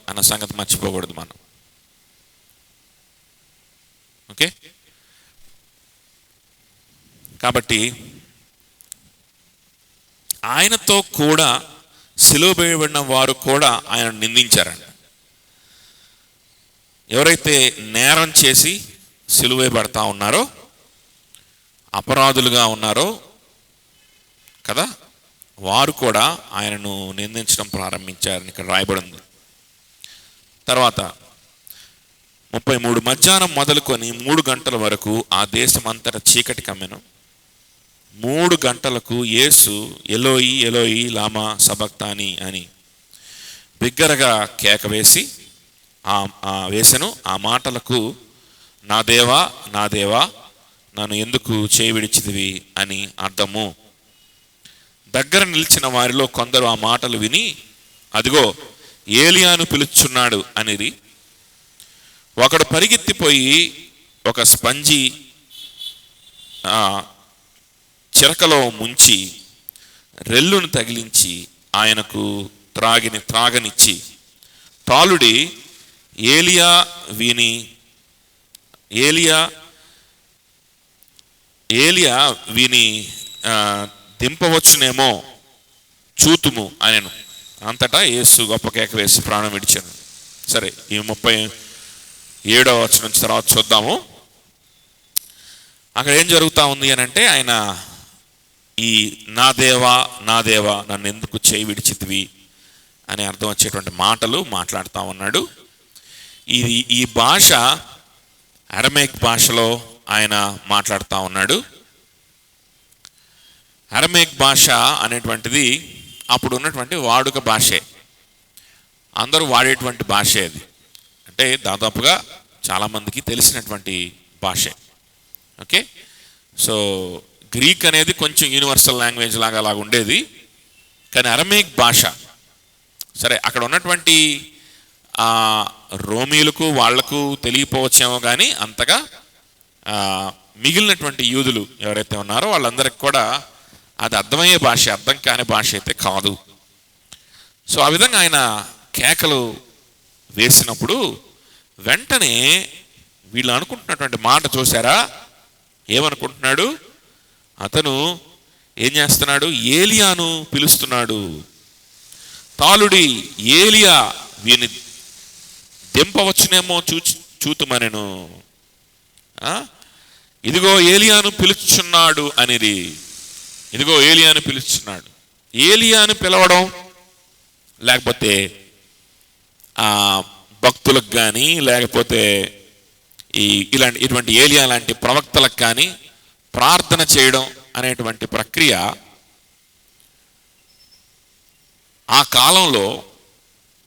అన్న సంగతి మర్చిపోకూడదు మనం. ఓకే, కాబట్టి ఆయనతో కూడా సిలువ వేయబడిన వారు కూడా ఆయన నిందించారండి. ఎవరైతే నేరం చేసి సిలువ వేయబడతా ఉన్నారో, అపరాధులుగా ఉన్నారో కదా, వారు కూడా ఆయనను నిందించడం ప్రారంభించారని ఇక్కడ రాయబడి ఉంది. తర్వాత 33 మధ్యాహ్నం మొదలుకొని 3 గంటల వరకు ఆ దేశం అంతటా చీకటి కమ్మెను. 3 గంటలకు యేసు ఎలోయి ఎలోయి లామా సబక్తాని అని బిగ్గరగా కేక వేసెను. ఆ మాటలకు నా దేవా నా దేవా నన్ను ఎందుకు చేయి విడిచితివి అని అర్థము. దగ్గర నిలిచిన వారిలో కొందరు ఆ మాటలు విని అదిగో ఏలియాను పిలుచున్నాడు అనేది. ఒకడు పరిగెత్తిపోయి ఒక స్పంజి చిరకలో ముంచి రెల్లును తగిలించి ఆయనకు త్రాగనిచ్చి తాలుడి ఏలియా వీని దింపవచ్చునేమో చూతుము అనెను. అంతటా యేసు గొప్ప కేక వేసి ప్రాణం విడిచాను. సరే, ఈ 37వ వచనం నుంచి తర్వాత చూద్దాము. అక్కడ ఏం జరుగుతూ ఉంది అని అంటే, ఆయన ఈ నా దేవా నా దేవా నన్ను ఎందుకు చేయి విడిచితివి అని అర్థం వచ్చేటువంటి మాటలు మాట్లాడుతూ ఉన్నాడు. ఈ భాష అరమేక్ భాషలో ఆయన మాట్లాడుతూ ఉన్నాడు. అరమేక్ భాష అనేటువంటిది అప్పుడు ఉన్నటువంటి వాడుక భాషే, అందరూ వాడేటువంటి భాషే అది. అంటే దాదాపుగా చాలామందికి తెలిసినటువంటి భాషే. ఓకే, సో గ్రీక్ అనేది కొంచెం యూనివర్సల్ లాంగ్వేజ్ లాగా అలాగ ఉండేది. కానీ అరమేక్ భాష, సరే అక్కడ ఉన్నటువంటి రోమీలకు వాళ్లకు తెలియపోవచ్చేమో, కానీ అంతగా మిగిలినటువంటి యూదులు ఎవరైతే ఉన్నారో వాళ్ళందరికీ కూడా అది అర్థమయ్యే భాష, అర్థం కాని భాష అయితే కాదు. సో ఆ విధంగా ఆయన కేకలు వేసినప్పుడు వెంటనే వీళ్ళు అనుకుంటున్నటువంటి మాట చూసారా, ఏమనుకుంటున్నాడు? అతను ఏం చేస్తున్నాడు? ఏలియాను పిలుస్తున్నాడు. తాలుడి ఏలియా వీని దింపవచ్చునేమో చూతుమనెను. ఇదిగో ఏలియాను పిలుచున్నాడు అనేది. ఇదిగో ఏలియాను పిలుచున్నాడు. ఏలియాను పిలవడం, లేకపోతే భక్తులకు కానీ, లేకపోతే ఇటువంటి ఏలియా లాంటి ప్రవక్తలకు కానీ ప్రార్థన చేయడం అనేటువంటి ప్రక్రియ ఆ కాలంలో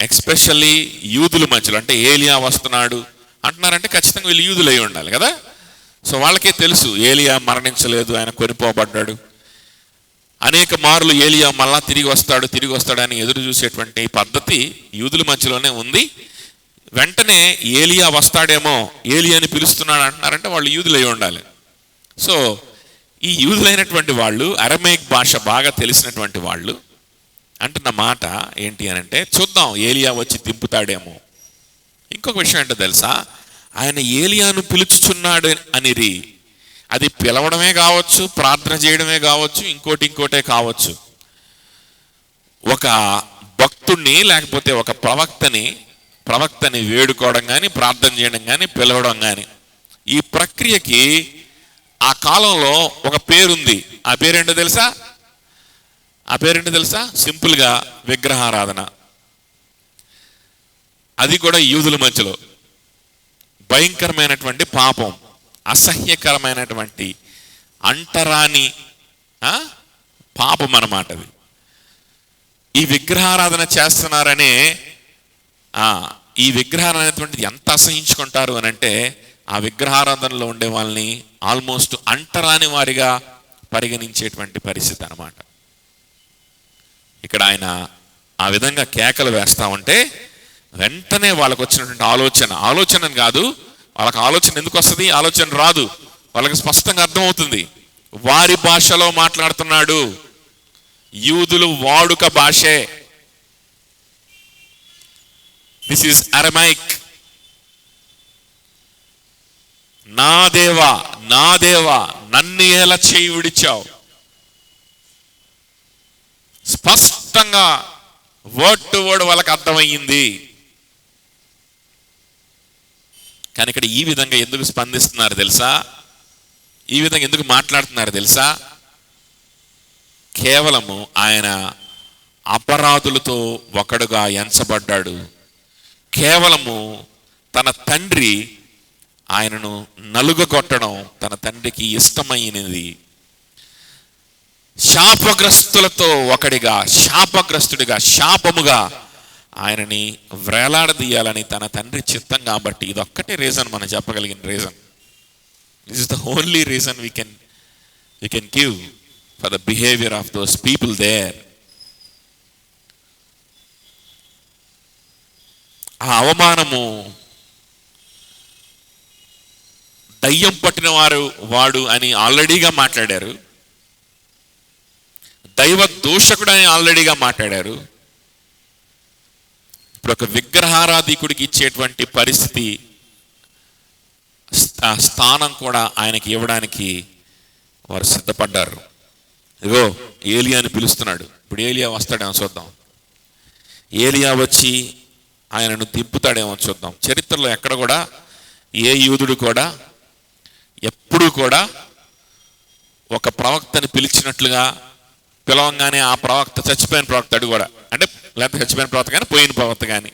ఎక్స్పెషల్లీ యూదుల మధ్యలో, అంటే ఏలియా వస్తున్నాడు అంటున్నారంటే ఖచ్చితంగా వీళ్ళు యూదులు అయి ఉండాలి కదా. సో వాళ్ళకే తెలుసు ఏలియా మరణించలేదు, ఆయన కొనిపోబడ్డాడు. అనేక మార్లు ఏలియా మళ్ళా తిరిగి వస్తాడని ఎదురు చూసేటువంటి పద్ధతి యూదుల మధ్యలోనే ఉంది. వెంటనే ఏలియా వస్తాడేమో, ఏలియాని పిలుస్తున్నాడు అంటున్నారంటే వాళ్ళు యూదులు అయి ఉండాలి. సో ఈ యూదులైనటువంటి వాళ్ళు, అరమేక్ భాష బాగా తెలిసినటువంటి వాళ్ళు అంటున్న మాట ఏంటి అని అంటే, చూద్దాం ఏలియా వచ్చి దింపుతాడేమో. ఇంకొక విషయం ఏంటో తెలుసా, ఆయన ఏలియాను పిలుచుచున్నాడు అనేది అది పిలవడమే కావచ్చు, ప్రార్థన చేయడమే కావచ్చు, ఇంకోటే కావచ్చు. ఒక భక్తుడిని లేకపోతే ఒక ప్రవక్తని వేడుకోవడం కానీ, ప్రార్థన చేయడం కానీ, పిలవడం కానీ, ఈ ప్రక్రియకి ఆ కాలంలో ఒక పేరుంది. ఆ పేరేంటో తెలుసా? సింపుల్గా విగ్రహారాధన. అది కూడా యూదుల మధ్యలో భయంకరమైనటువంటి పాపం, అసహ్యకరమైనటువంటి అంటరాని పాపం అన్నమాట అది. ఈ విగ్రహారాధన చేస్తున్నారనే ఈ విగ్రహారాధన అనేటువంటిది ఎంత అసహించుకుంటారు అని అంటే, ఆ విగ్రహారాధనలో ఉండే వాళ్ళని ఆల్మోస్ట్ అంటరాని వారిగా పరిగణించేటువంటి పరిస్థితి అన్నమాట. ఇక్కడ ఆయన ఆ విధంగా కేకలు వేస్తా ఉంటే వెంటనే వాళ్ళకు వచ్చినటువంటి ఆలోచన కాదు, వాళ్ళకి ఆలోచన ఎందుకు వస్తుంది? ఆలోచన రాదు, వాళ్ళకి స్పష్టంగా అర్థమవుతుంది. వారి భాషలో మాట్లాడుతున్నాడు, యూదులు వాడుక భాషే. This is Aramaic. నా దేవా నా దేవా నన్ను ఎలా చేయి విడిచావు. స్పష్టంగా వర్డ్ టు వర్డ్ వాళ్ళకి అర్థమయ్యింది. కానీ ఇక్కడ ఈ విధంగా ఎందుకు స్పందిస్తున్నారు తెలుసా? ఈ విధంగా ఎందుకు మాట్లాడుతున్నారు తెలుసా? కేవలము ఆయన అపరాధులతో ఒకడుగా ఎంచబడ్డాడు. కేవలము తన తండ్రి ఆయనను నలుగగొట్టడం తన తండ్రికి ఇష్టమైనది. శాపగ్రస్తులతో ఒకడిగా, శాపగ్రస్తుడిగా, శాపముగా ఆయనని వ్రేలాడదీయాలని తన తండ్రి చిత్తం. కాబట్టి ఇదొక్కటే రీజన్ మనం చెప్పగలిగిన reason. This is the only reason we can give for the behaviour of those people there. ఆ అవమానము దయ్యం పట్టిన వాడు అని ఆల్రెడీగా మాట్లాడారు, దైవ దూషకుడు అని ఆల్రెడీగా మాట్లాడారు. ఇప్పుడు ఒక విగ్రహారాధికుడికి ఇచ్చేటువంటి పరిస్థితి, స్థానం కూడా ఆయనకి ఇవ్వడానికి వారు సిద్ధపడ్డారు. ఇగో ఏలియాని పిలుస్తున్నాడు. ఇప్పుడు ఏలియా వస్తాడేమో చూద్దాం. ఏలియా వచ్చి ఆయనను దింపుతాడేమో చూద్దాం. చరిత్రలో ఎక్కడ కూడా ఏ యూదుడు కూడా ఎప్పుడూ కూడా ఒక ప్రవక్తని పిలిచినట్లుగా పిలవంగానే ఆ ప్రవక్త చచ్చిపోయిన ప్రవక్త అడు కూడా, అంటే లేకపోతే చచ్చిపోయిన ప్రవక్త కానీ పోయిన ప్రవక్త కానీ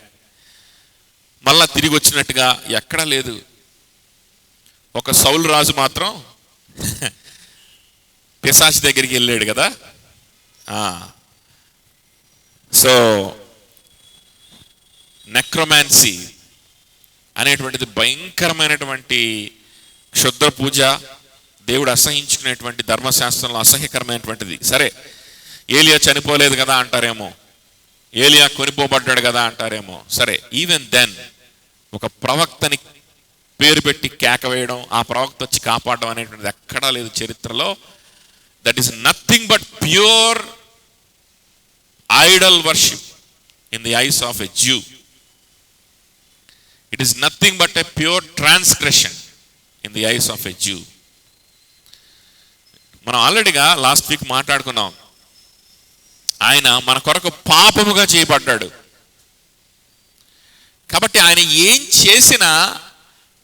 మళ్ళా తిరిగి వచ్చినట్టుగా ఎక్కడా లేదు. ఒక సౌలు రాజు మాత్రం పిశాచి దగ్గరికి వెళ్ళాడు కదా. సో నెక్రోమాన్సీ అనేటువంటిది భయంకరమైనటువంటి క్షుద్ర పూజ, దేవుడు అసహించుకునేటువంటి ధర్మశాస్త్రంలో అసహ్యకరమైనటువంటిది. సరే, ఏలియా చనిపోలేదు కదా అంటారేమో, ఏలియా కొనిపోబడ్డాడు కదా అంటారేమో. సరే, ఈవెన్ దెన్ ఒక ప్రవక్తని పేరు పెట్టి కేక వేయడం, ఆ ప్రవక్త వచ్చి కాపాడడం అనేటువంటిది ఎక్కడా లేదు చరిత్రలో. That is nothing but pure Idol worship in the eyes of a జ్యూ. It is nothing but a pure transgression in the eyes of a Jew. మనం ఆల్రెడీగా లాస్ట్ వీక్ మాట్లాడుకున్నాం. ఆయన మన కొరకు పాపముగా చేయబడ్డాడు. కాబట్టి ఆయన ఏం చేసినా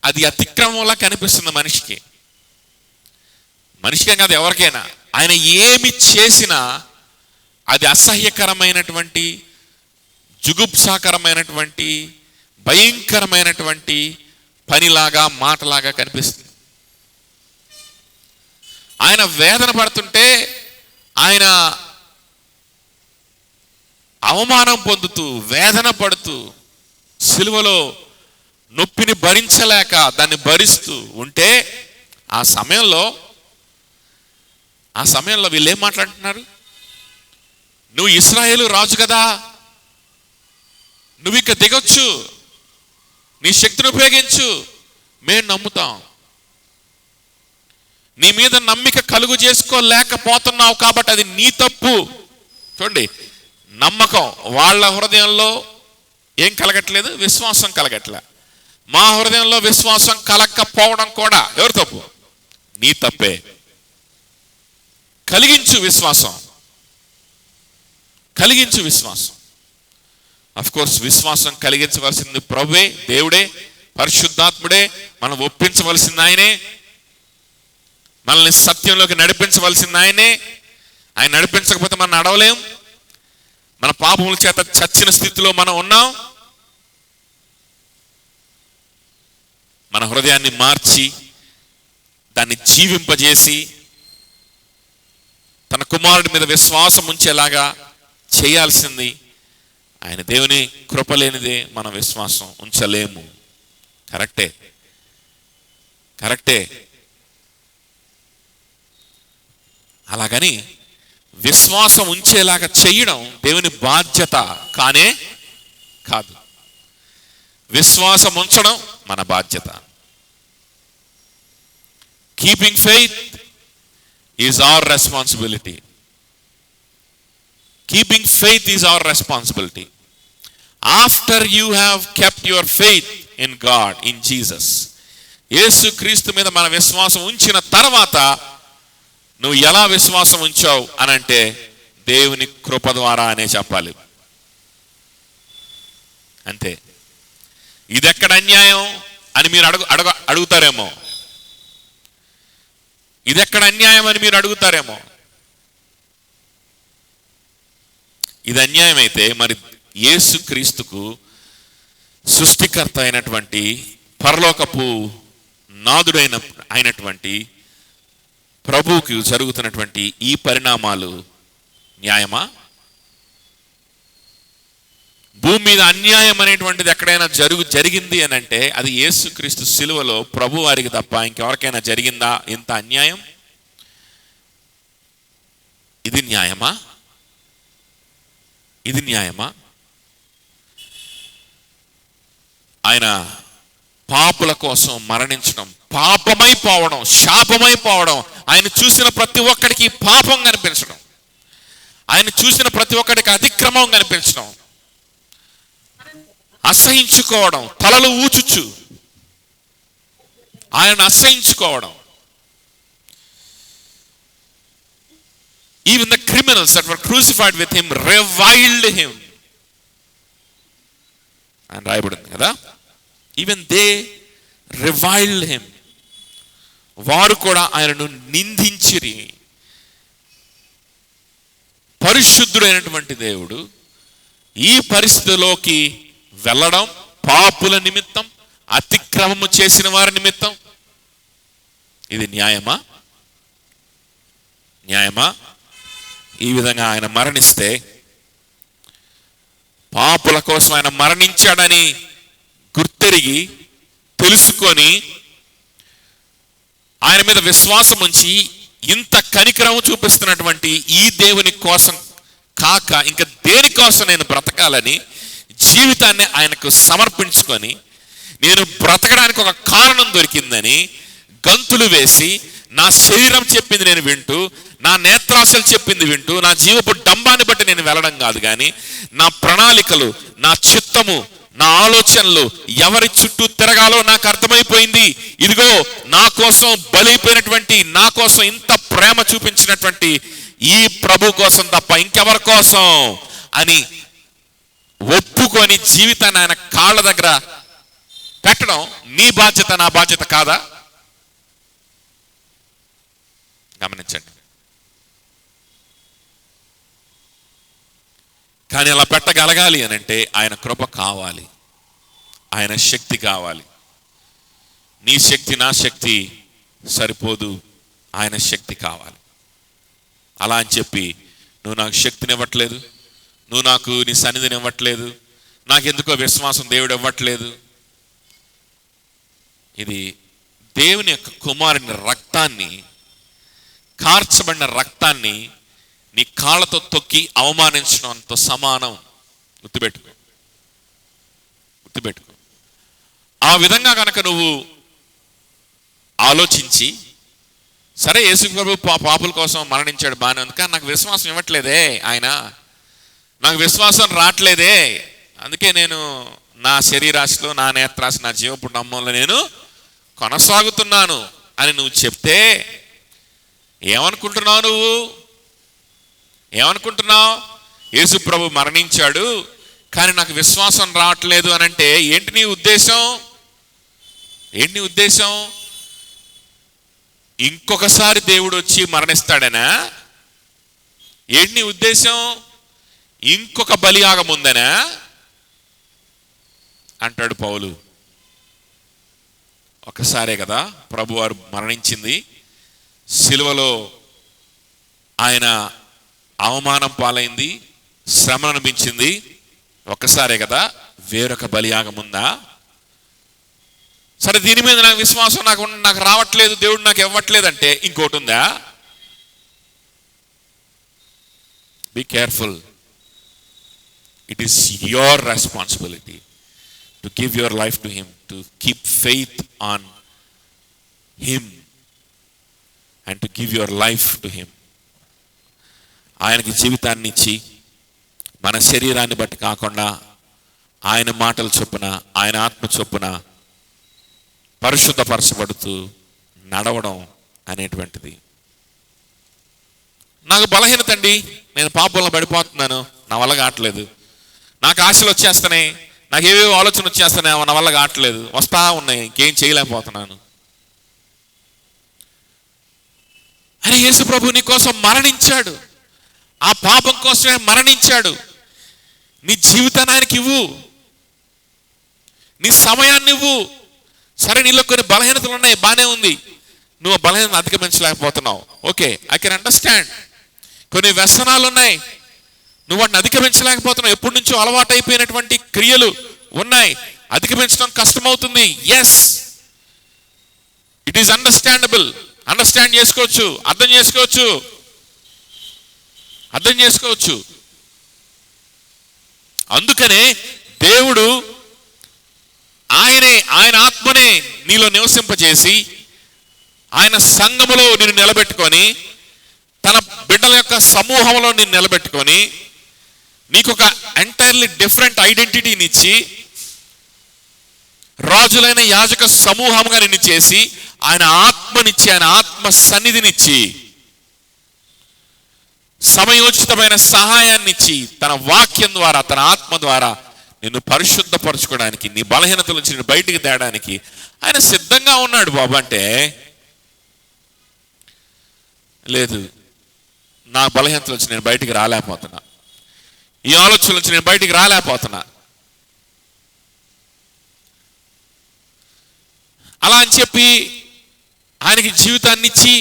అది అతిక్రమంలా కనిపిస్తుంది మనిషికి. మనిషికే కాదు, ఎవరికైనా. ఆయన ఏమి చేసినా అది అసహ్యకరమైనటువంటి, జుగుప్సాకరమైనటువంటి, భయంకరమైనటువంటి పనిలాగా, మాటలాగా కనిపిస్తుంది. ఆయన వేదన పడుతుంటే, ఆయన అవమానం పొందుతూ, వేదన పడుతూ, సిలువలో నొప్పిని భరించలేక దాన్ని భరిస్తూ ఉంటే, ఆ సమయంలో వీళ్ళు ఏం మాట్లాడుతున్నారు? నువ్వు ఇశ్రాయేలు రాజు కదా, నువ్వు ఇక దిగొచ్చు, నీ శక్తిని ఉపయోగించు, మేము నమ్ముతాం. నీ మీద నమ్మిక కలుగు చేసుకోలేకపోతున్నావు కాబట్టి అది నీ తప్పు. చూడండి, నమ్మకం వాళ్ళ హృదయంలో ఏం కలగట్లేదు? విశ్వాసం కలగట్లే. మా హృదయంలో విశ్వాసం కలగకపోవడం కూడా ఎవరు తప్పు? నీ తప్పే. కలిగించు విశ్వాసం, కలిగించు విశ్వాసం. అఫ్ కోర్స్ విశ్వాసం కలిగించవలసింది ప్రభువే, దేవుడే, పరిశుద్ధాత్ముడే. మనం ఒప్పించవలసింది ఆయనే, మనల్ని సత్యంలోకి నడిపించవలసింది ఆయనే. ఆయన నడిపించకపోతే మనం నడవలేం. మన పాపముల చేత చచ్చిన స్థితిలో మనం ఉన్నాం. మన హృదయాన్ని మార్చి దాన్ని జీవింపజేసి తన కుమారుడి మీద విశ్వాసం ఉంచేలాగా చేయాల్సింది ఆయన. దేవుని కృప లేనిదే మన విశ్వాసం ఉంచలేము. కరెక్టే. అలాగని విశ్వాసం ఉంచేలాగా చేయడం దేవుని బాధ్యత కానే కాదు. విశ్వాసం ఉంచడం మన బాధ్యత. Keeping faith is our responsibility. Keeping faith is our responsibility. After you have kept your faith in God, in Jesus. యేసు క్రీస్తు మీద మన విశ్వాసం ఉంచిన తర్వాత నువ్వు ఎలా విశ్వాసం ఉంచావు అని అంటే దేవుని కృప ద్వారా అనే చెప్పాలి. అంతే. ఇదెక్కడ అన్యాయం అని మీరు అడుగుతారేమో. ఇదెక్కడ అన్యాయం అని మీరు అడుగుతారేమో. ఇది అన్యాయం అయితే మరి యేసు క్రీస్తుకు సృష్టికర్త అయినటువంటి పరలోకపు అయినటువంటి ప్రభువుకి జరుగుతున్నటువంటి ఈ పరిణామాలు న్యాయమా? భూమి మీద అన్యాయం అనేటువంటిది ఎక్కడైనా జరిగింది అని అంటే అది యేసుక్రీస్తు సిలువలో ప్రభు వారికి తప్ప ఇంకెవరికైనా జరిగిందా ఇంత అన్యాయం? ఇది న్యాయమా? ఇది న్యాయమా? ఆయన పాపుల కోసం మరణించడం, పాపమైపోవడం, శాపమైపోవడం, ఆయన చూసిన ప్రతి ఒక్కడికి పాపం కనిపించడం, ఆయన చూసిన ప్రతి ఒక్కడికి అతిక్రమం కనిపించడం, అసహించుకోవడం, తలలు ఊచుచు ఆయన అసహించుకోవడం. Even the criminals that were crucified with him reviled him. అని రాయబడింది కదా. Even they reviled him. వారు కూడా ఆయనను నిందించిరి. పరిశుద్ధుడైనటువంటి దేవుడు ఈ పరిస్థితిలోకి వెళ్ళడం పాపుల నిమిత్తం, అతిక్రమము చేసిన వారి నిమిత్తం, ఇది న్యాయమా? న్యాయమా? ఈ విధంగా ఆయన మరణిస్తే, పాపుల కోసం ఆయన మరణించాడని గుర్తెరిగి తెలుసుకొని ఆయన మీద విశ్వాసం ఉంచి ఇంత కనికరము చూపిస్తున్నటువంటి ఈ దేవుని కోసం కాక ఇంకా దేనికోసం నేను బ్రతకాలని జీవితాన్ని ఆయనకు సమర్పించుకొని, నేను బ్రతకడానికి ఒక కారణం దొరికిందని గంతులు వేసి, నా శరీరం చెప్పింది నేను వింటూ, నా నేత్రాశలు చెప్పింది వింటూ, నా జీవపు డంబాన్ని బట్టి నేను వెళ్ళడం కాదు, కానీ నా ప్రణాళికలు, నా చిత్తము, నా ఆలోచనలు ఎవరి చుట్టూ తిరగాలో నాకు అర్థమైపోయింది. ఇదిగో నా కోసం బలైపోయినటువంటి, నా కోసం ఇంత ప్రేమ చూపించినటువంటి ఈ ప్రభు కోసం తప్ప ఇంకెవరి కోసం అని ఒప్పుకొని జీవితాన్ని ఆయన కాళ్ళ దగ్గర పెట్టడం నీ బాధ్యత, నా బాధ్యత కాదా? గమనించండి. కానీ అలా పెట్టగలగాలి అని అంటే ఆయన కృప కావాలి, ఆయన శక్తి కావాలి. నీ శక్తి, నా శక్తి సరిపోదు, ఆయన శక్తి కావాలి. అలా అని చెప్పి నువ్వు నాకు శక్తిని ఇవ్వట్లేదు, నువ్వు నాకు నీ సన్నిధిని ఇవ్వట్లేదు, నాకెందుకో విశ్వాసం దేవుడు ఇవ్వట్లేదు, ఇది దేవుని యొక్క కుమారుని రక్తాన్ని, కార్చబడిన రక్తాన్ని నీ కాళ్ళతో తొక్కి అవమానించడంతో సమానం. గుర్తుపెట్టుకో. ఆ విధంగా కనుక నువ్వు ఆలోచించి, సరే యేసు ప్రభు పాపుల కోసం మరణించాడు, బాగానే ఉంది, కానీ నాకు విశ్వాసం ఇవ్వట్లేదే ఆయన, నాకు విశ్వాసం రావట్లేదే, అందుకే నేను నా శరీరాశలో, నా నేత్రాశ, నా జీవపు డంబంలో నేను కొనసాగుతున్నాను అని నువ్వు చెప్తే ఏమనుకుంటున్నావు? నువ్వు ఏమనుకుంటున్నావు? యేసు ప్రభు మరణించాడు కానీ నాకు విశ్వాసం రావట్లేదు అని అంటే ఏంటి నీ ఉద్దేశం? ఏంటి నీ ఉద్దేశం? ఇంకొకసారి దేవుడు వచ్చి మరణిస్తాడనా? ఏంటి నీ ఉద్దేశం? ఇంకొక బలియాగం ఉందనా అంటాడు పౌలు. ఒకసారే కదా ప్రభువారు మరణించింది, సిలువలో ఆయన అవమానం పాలైంది, శ్రమ అనిపించింది, ఒక్కసారే కదా. వేరొక బలియాగం ఉందా? సరే దీని మీద నాకు విశ్వాసం నాకు రావట్లేదు, దేవుడు నాకు ఇవ్వట్లేదు అంటే ఇంకోటి ఉందా? Be careful. It is your responsibility to give your life to him, to keep faith on him and to give your life to him. ఆయనకి జీవితాన్ని ఇచ్చి, మన శరీరాన్ని బట్టి కాకుండా ఆయన మాటల చొప్పున, ఆయన ఆత్మ చొప్పున పరిశుద్ధపరచబడుతూ నడవడం అనేటువంటిది. నాకు బలహీనత అండి, నేను పాపంలో పడిపోతున్నాను, నా వల్ల కావట్లేదు. నాకు ఆశలు వచ్చేస్తున్నాయి, నాకు ఏవేవో ఆలోచన వచ్చేస్తున్నాయి, నా వల్ల కావట్లేదు, వస్తా ఉన్నాయి, ఇంకేం చేయలేకపోతున్నాను. అరే యేసు ప్రభు నీ కోసం మరణించాడు, ఆ పాపం కోసమే మరణించాడు. నీ జీవితాన్ని ఆయనకి ఇవ్వు, నీ సమయాన్ని ఇవ్వు. సరే, నీలో కొన్ని బలహీనతలు ఉన్నాయి, బాగానే ఉంది, నువ్వు బలహీనతను అధిగమించలేకపోతున్నావు, ఓకే, ఐ కెన్ అండర్స్టాండ్. కొన్ని వ్యసనాలు ఉన్నాయి, నువ్వు వాటిని అధిగమించలేకపోతున్నావు. ఎప్పటి నుంచో అలవాటు అయిపోయినటువంటి క్రియలు ఉన్నాయి, అధిగమించడం కష్టమవుతుంది. Yes, it is understandable. Understand చేసుకోవచ్చు, అర్థం చేసుకోవచ్చు. అందుకనే దేవుడు ఆయన ఆత్మనే నీలో నివసింపజేసి ఆయన సంఘములో నిన్ను నిలబెట్టుకొని, తన బిడ్డల యొక్క సమూహంలో నిన్ను నిలబెట్టుకొని, నీకు ఒక ఎంటైర్లీ డిఫరెంట్ ఐడెంటిటీని ఇచ్చి, రాజులైన యాజక సమూహంగా నిన్ను చేసి, ఆయన ఆత్మనిచ్చి, ఆయన ఆత్మ సన్నిధినిచ్చి, సమయోచితమైన సహాయాన్నిచ్చి, తన వాక్యం ద్వారా, తన ఆత్మ ద్వారా నిన్ను పరిశుద్ధపరచుకోవడానికి, నీ బలహీనతల నుంచి నిన్ను బయటికి తేడానికి ఆయన సిద్ధంగా ఉన్నాడు బాబు. అంటే లేదు, నా బలహీనతల నుంచి నేను బయటికి రాలేకపోతున్నా, ఈ ఆలోచనల నుంచి నేను బయటికి రాలేకపోతున్నా, అలా అని చెప్పి ఆయనకి జీవితాన్ని ఇచ్చి,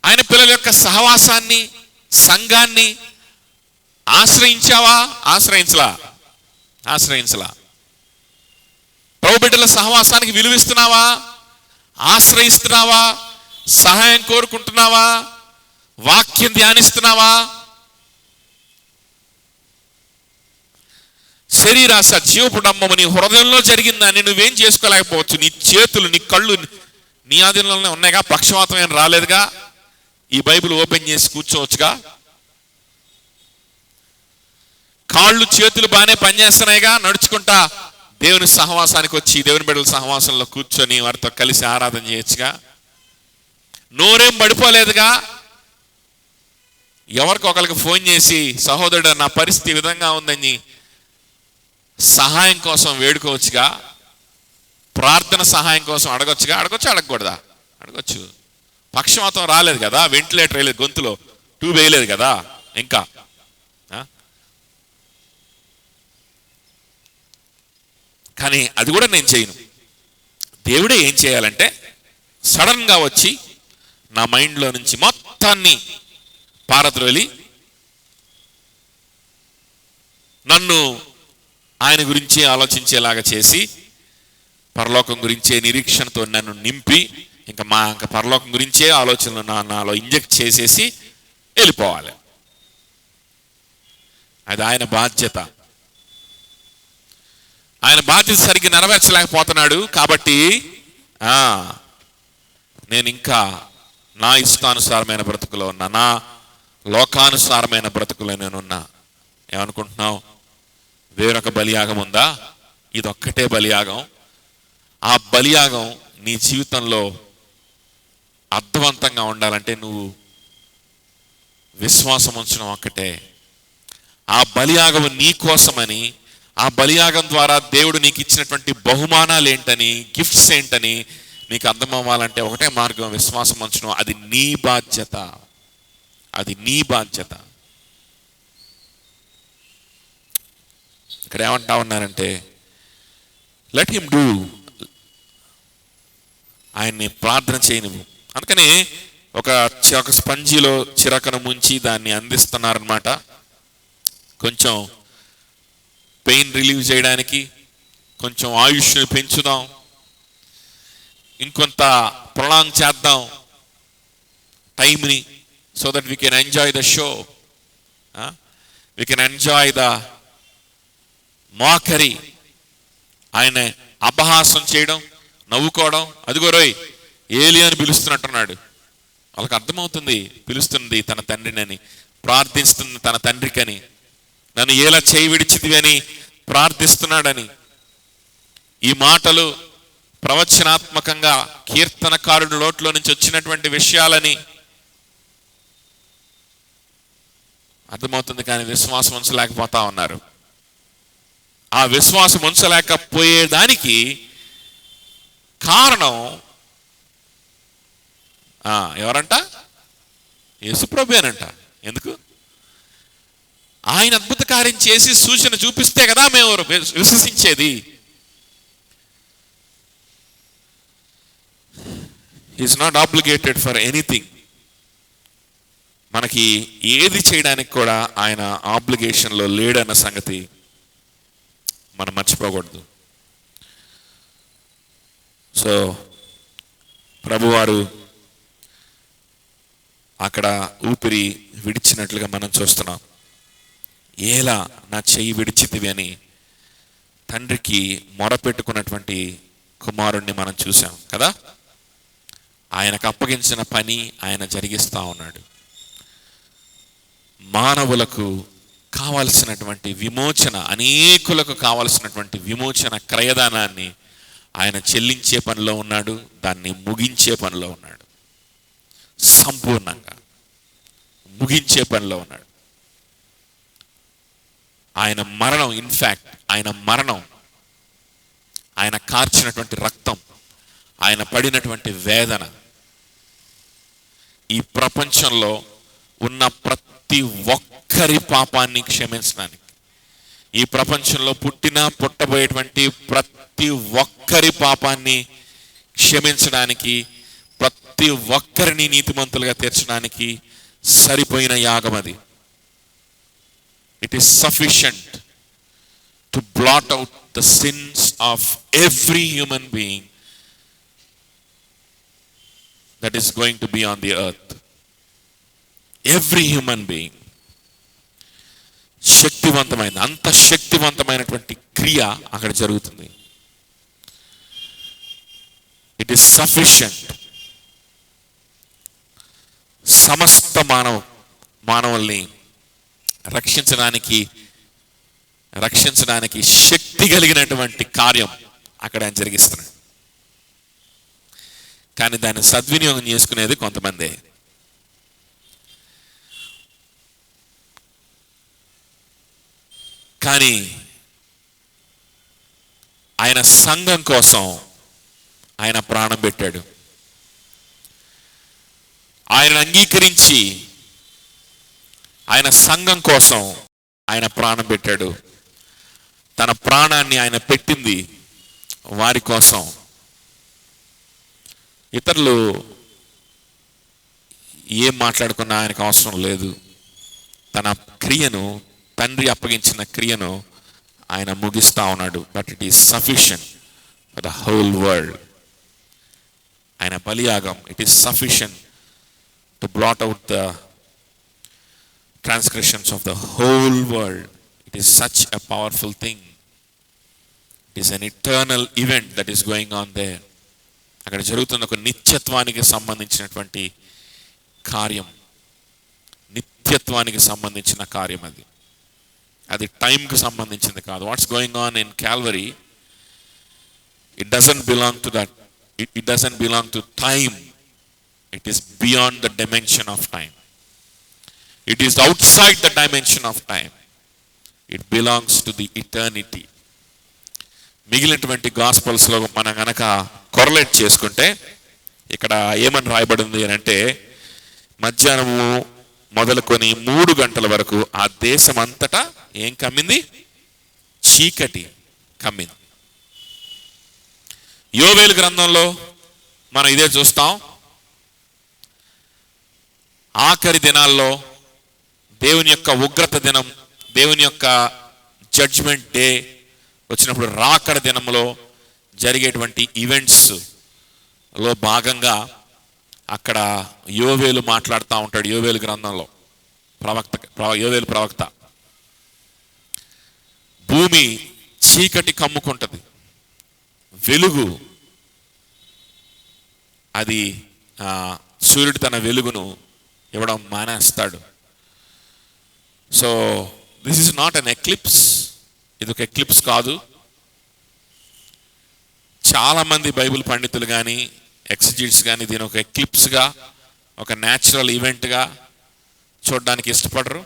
ఆయన పిల్లల యొక్క సహవాసాన్ని, సంఘాన్ని ఆశ్రయించావా? ఆశ్రయించలా. ప్రభు బిడ్డల సహవాసానికి విలువిస్తున్నావా? ఆశ్రయిస్తున్నావా? సహాయం కోరుకుంటున్నావా? వాక్యం ధ్యానిస్తున్నావా? శరీరాశ, జీవపు డంబము నీ హృదయంలో జరిగిందని నువ్వేం చేసుకోలేకపోవచ్చు. నీ చేతులు, నీ కళ్ళు నీ ఆధీనంలోనే ఉన్నాయిగా, పక్షవాతం ఏం రాలేదుగా, ఈ బైబిల్ ఓపెన్ చేసి కూర్చోవచ్చుగా, కాళ్ళు చేతులు బాగానే పనిచేస్తున్నాయిగా, నడుచుకుంటా దేవుని సహవాసానికి వచ్చి, దేవుని బిడ్డల సహవాసంలో కూర్చొని వారితో కలిసి ఆరాధన చేయొచ్చుగా, నోరేం పడిపోలేదుగా, ఎవరికొకరికి ఫోన్ చేసి సహోదరుడు నా పరిస్థితి ఈ విధంగా ఉందని సహాయం కోసం వేడుకోవచ్చుగా, ప్రార్థన సహాయం కోసం అడగొచ్చుగా, అడగకూడదా? అడగొచ్చు. పక్షవాతం రాలేదు కదా, వెంటిలేటర్ వేయలేదు, గొంతులో ట్యూబ్ వేయలేదు కదా ఇంకా. కానీ అది కూడా నేను చేయను. దేవుడే ఏం చేయాలంటే సడన్గా వచ్చి నా మైండ్లో నుంచి మొత్తాన్ని పారద్రోలి నన్ను ఆయన గురించే ఆలోచించేలాగా చేసి, పరలోకం గురించే నిరీక్షణతో నన్ను నింపి, ఇంకా పరలోకం గురించే ఆలోచనలు నాలో ఇంజెక్ట్ చేసేసి వెళ్ళిపోవాలి. అది ఆయన బాధ్యత. ఆయన బాధ్యత సరిగ్గా నెరవేర్చలేకపోతున్నాడు కాబట్టి నేను ఇంకా నా ఇష్టానుసారమైన బ్రతుకులో ఉన్నా, నా లోకానుసారమైన బ్రతుకులో నేనున్నా. ఏమనుకుంటున్నావు? వేరొక బలియాగం ఉందా? ఇదొక్కటే బలియాగం. ఆ బలియాగం నీ జీవితంలో అర్థవంతంగా ఉండాలంటే నువ్వు విశ్వాసం ఉంచడం ఒక్కటే. ఆ బలియాగం నీ కోసమని, ఆ బలియాగం ద్వారా దేవుడు నీకు ఇచ్చినటువంటి బహుమానాలు ఏంటని, గిఫ్ట్స్ ఏంటని నీకు అర్థం అవ్వాలంటే ఒకటే మార్గం, విశ్వాసం ఉంచడం. అది నీ బాధ్యత, అది నీ బాధ్యత. ఇక్కడ ఏమంటా ఉన్నారంటే లెట్ హిమ్ డూ, ఆయన్ని ప్రార్థన చేయనివ్వు. అందుకని ఒక స్పంజీలో చిరకను ముంచి దాన్ని అందిస్తున్నారనమాట. కొంచెం పెయిన్ రిలీవ్ చేయడానికి, కొంచెం ఆయుష్ని పెంచుదాం, ఇంకొంత ప్రొలాంగ్ చేద్దాం టైంని, so that we can enjoy the show, we can enjoy the mockery. ఆయన అపహాసం చేయడం, నవ్వుకోవడం. అదిగో రోయ్ ఏలియా అని పిలుస్తున్నట్టున్నాడు. వాళ్ళకి అర్థమవుతుంది, పిలుస్తుంది తన తండ్రిని, ప్రార్థిస్తుంది తన తండ్రికని. నన్ను ఎలా చేయి విడిచితివి అని ప్రార్థిస్తున్నాడని, ఈ మాటలు ప్రవచనాత్మకంగా కీర్తనకారుడి నోట్లో నుంచి వచ్చినటువంటి విషయాలని అర్థమవుతుంది. కానీ విశ్వాసం ఉంచలేకపోతా ఉన్నారు. ఆ విశ్వాసం ఉంచలేకపోయేదానికి కారణం ఎవరంట? యేసుప్రభువేనంట. ఎందుకు? ఆయన అద్భుత కార్యం చేసి సూచన చూపిస్తే కదా మేము విశ్వసించేది. Is not obligated for anything. మనకి ఏది చేయడానికి కూడా ఆయన ఆబ్లిగేషన్లో లేడన్న సంగతి మనం మర్చిపోకూడదు. సో ప్రభువారు అక్కడ ఊపిరి విడిచినట్లుగా మనం చూస్తున్నాం. ఏలా నా చెయ్యి విడిచితివి అని తండ్రికి మొరపెట్టుకున్నటువంటి కుమారుణ్ణి మనం చూసాం కదా. ఆయనకు అప్పగించిన పని ఆయన జరిగిస్తా ఉన్నాడు. మానవులకు కావలసినటువంటి విమోచన, అనేకులకు కావలసినటువంటి విమోచన క్రయదానాన్ని ఆయన చెల్లించే పనిలో ఉన్నాడు, దాన్ని ముగించే పనిలో ఉన్నాడు, సంపూర్ణంగా ముగించే పనిలో ఉన్నాడు. ఆయన మరణం, ఇన్ఫ్యాక్ట్ ఆయన మరణం, ఆయన కార్చినటువంటి రక్తం, ఆయన పడినటువంటి వేదన ఈ ప్రపంచంలో ఉన్న ప్రతి ఒక్కరి పాపాన్ని క్షమించడానికి, ఈ ప్రపంచంలో పుట్టబోయేటువంటి ప్రతి ఒక్కరి పాపాన్ని క్షమించడానికి, ప్రతి ఒక్కరిని నీతిమంతులుగా తీర్చడానికి సరిపోయిన యాగం అది. It is sufficient to blot out the sins of every human being that is going to be on the earth. Every human being. శక్తివంతమైన, అంత శక్తివంతమైనటువంటి క్రియ అక్కడ జరుగుతుంది. It is sufficient. సమస్త మానవుల్ని రక్షించడానికి శక్తి కలిగినటువంటి కార్యం అక్కడ ఆయన జరిగిస్తున్నాడు. కానీ దాన్ని సద్వినియోగం చేసుకునేది కొంతమంది. కానీ ఆయన సంఘం కోసం ఆయన ప్రాణం పెట్టాడు. ఆయన అంగీకరించి ఆయన సంఘం కోసం ఆయన ప్రాణం పెట్టాడు. తన ప్రాణాన్ని ఆయన పెట్టింది వారి కోసం. ఇతరులు ఏం మాట్లాడుకున్నా ఆయనకు అవసరం లేదు. తన క్రియను, తండ్రి అప్పగించిన క్రియను ఆయన ముగిస్తా ఉన్నాడు. But it is sufficient for the whole world. ఆయన బలియాగం, it is sufficient to blot out the transgressions of the whole world. It is such a powerful thing. It is an eternal event that is going on there. అక్కడ జరుగుతున్న ఒక నిత్యత్వానికి సంబంధించినటువంటి కార్యం, నిత్యత్వానికి సంబంధించిన కార్యం అది. అది టైంకి సంబంధించింది కాదు. What's going on in Calvary, it doesn't belong to that. It doesn't belong to time. It is beyond the dimension of time. It is outside the dimension of time. It belongs to the eternity. మిగిలినటువంటి గాస్పల్స్లో మనం గనక correlate చేసుకుంటే ఇక్కడ ఏమని రాయబడింది అని అంటే, మధ్యాహ్నము మొదలుకొని 3 గంటల వరకు ఆ దేశం అంతటా ఏం కమ్మింది? చీకటి కమ్మింది. యోవేలు గ్రంథంలో మనం ఇదే చూస్తాం. ఆఖరి దినాల్లో దేవుని యొక్క ఉగ్రత దినం, దేవుని యొక్క జడ్జ్మెంట్ డే వచ్చినప్పుడు, రాకడ దినంలో జరిగేటువంటి ఈవెంట్స్లో భాగంగా అక్కడ యోవేలు మాట్లాడుతూ ఉంటాడు. యోవేలు గ్రంథంలో యోవేలు ప్రవక్త, భూమి చీకటి కమ్ముకుంటుంది, వెలుగు అది సూర్యుడు తన వెలుగును ఇవ్వడం మానేస్తాడు. So this is not an eclipse. ఇది ఒక ఎక్లిప్స్ కాదు. చాలామంది బైబిల్ పండితులు కానీ ఎక్సిజిట్స్ కానీ దీని ఒక ఎక్లిప్స్గా, ఒక న్యాచురల్ ఈవెంట్గా చూడడానికి ఇష్టపడరు.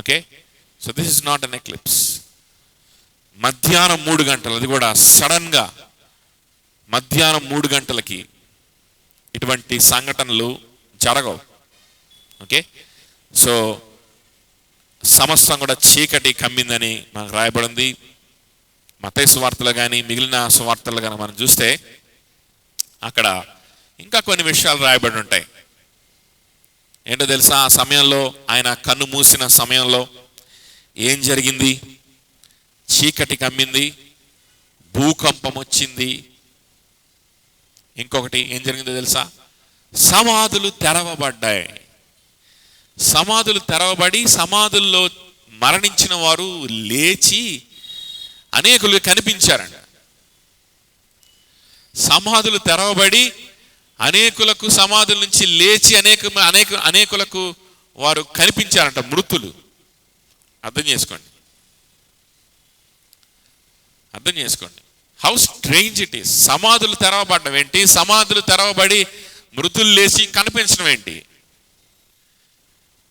Okay, so this is not an eclipse. మధ్యాహ్నం 3 గంటలు, అది కూడా సడన్గా మధ్యాహ్నం 3 గంటలకి ఇటువంటి సంఘటనలు జరగవు. ఓకే, సో సమస్తం కూడా చీకటి కమ్మిందని మనకు రాయబడింది. మత్తయి సువార్తలో కానీ మిగిలిన సువార్తలు కానీ మనం చూస్తే అక్కడ ఇంకా కొన్ని విషయాలు రాయబడి ఉంటాయి. ఏంటో తెలుసా? ఆ సమయంలో ఆయన కన్ను మూసిన సమయంలో ఏం జరిగింది? చీకటి కమ్మింది, భూకంపం వచ్చింది. ఇంకొకటి ఏం జరిగిందో తెలుసా? సమాధులు తెరవబడ్డాయి. సమాధులు తెరవబడి సమాధుల్లో మరణించిన వారు లేచి అనేకులు కనిపించారంట. సమాధులు తెరవబడి అనేకులకు సమాధుల నుంచి లేచి అనేకులకు వారు కనిపించారంట, మృతులు. అర్థం చేసుకోండి, అర్థం చేసుకోండి. How strange it is. సమాధులు తెరవబడడం ఏంటి? సమాధులు తెరవబడి మృతులు లేచి కనిపించడం ఏంటి?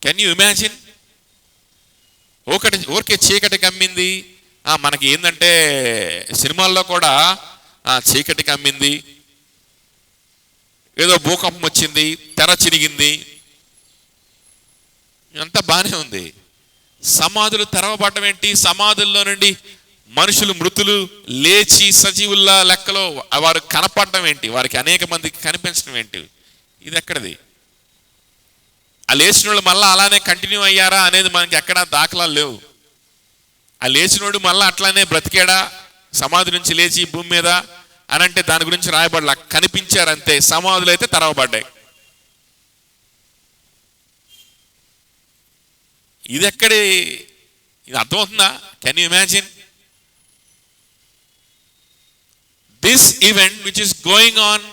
Can you imagine? ఊరికే చీకటి కమ్మింది. మనకి ఏంటంటే సినిమాల్లో కూడా చీకటి కమ్మింది, ఏదో భూకంపం వచ్చింది, తెర చిరిగింది, అంతా బాగానే ఉంది. సమాధులు తెరవబడడం ఏంటి? సమాధుల్లో నుండి మనుషులు మృతులు లేచి సజీవుల్లా లెక్కలో వారు కనపడడం ఏంటి? వారికి అనేక మందికి కనిపించడం ఏంటి? ఇది ఎక్కడిది? ఆ లేచిన వాళ్ళు మళ్ళీ అలానే కంటిన్యూ అయ్యారా అనేది మనకి ఎక్కడా దాఖలాలు లేవు. ఆ లేచినోడు మళ్ళీ అట్లానే బ్రతికాడా సమాధి నుంచి లేచి భూమి మీద అని అంటే దాని గురించి రాయబడలా. కనిపించారంతే. సమాధులు అయితే తెరవబడ్డాయి. ఇది ఎక్కడి? ఇది అర్థమవుతుందా? Can you imagine? This event which is going on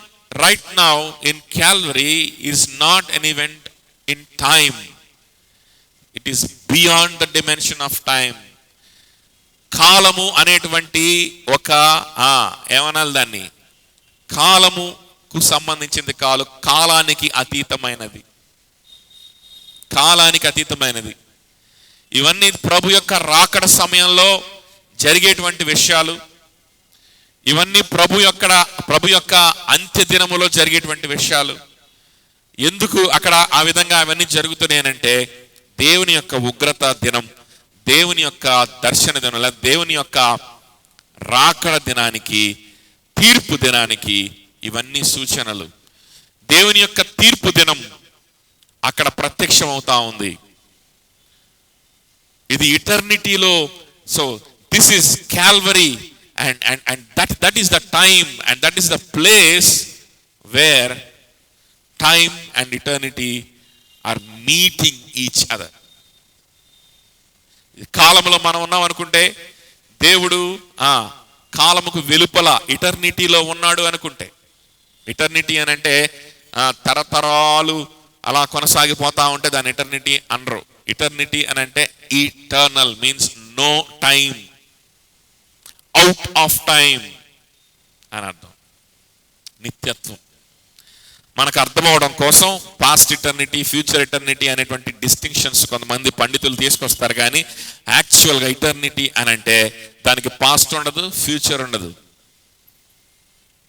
right now in Calvary is not an event in time. It is beyond the dimension of time. కాలము అనేటువంటి ఒక ఏమనాలి దాన్ని, కాలముకు సంబంధించింది కాదు, కాలానికి అతీతమైనది. కాలానికి అతీతమైనది. ఇవన్నీ ప్రభు యొక్క రాకడ సమయంలో జరిగేటువంటి విషయాలు. ఇవన్నీ ప్రభు యొక్క అంత్య దినములో జరిగేటువంటి విషయాలు. ఎందుకు అక్కడ ఆ విధంగా అవన్నీ జరుగుతున్నాయనంటే దేవుని యొక్క ఉగ్రత దినం, దేవుని యొక్క దర్శన దినం, లేదా దేవుని యొక్క రాకడ దినానికి, తీర్పు దినానికి ఇవన్నీ సూచనలు. దేవుని యొక్క తీర్పు దినం అక్కడ ప్రత్యక్షం అవుతా ఉంది. ఇది ఇటర్నిటీలో. So this is Calvary and that is the time and that is the place where time and eternity are meeting each other. కాలంలో మనం ఉన్నాం అనుకుంటే దేవుడు కాలముకు వెలుపల ఇటర్నిటీలో ఉన్నాడు అనుకుంటే, ఇటర్నిటీ అని అంటే తరతరాలు అలా కొనసాగిపోతా ఉంటే దాని ఇటర్నిటీ అనరు. ఇటర్నిటీ అని అంటే eternal means no time, out of time అని అర్థం. నిత్యత్వం మనకు అర్థమవడం కోసం పాస్ట్ ఇటర్నిటీ, ఫ్యూచర్ ఇటర్నిటీ అనేటువంటి డిస్టింక్షన్స్ కొంతమంది పండితులు తీసుకొస్తారు. కానీ యాక్చువల్గా ఇటర్నిటీ అని అంటే దానికి పాస్ట్ ఉండదు, ఫ్యూచర్ ఉండదు.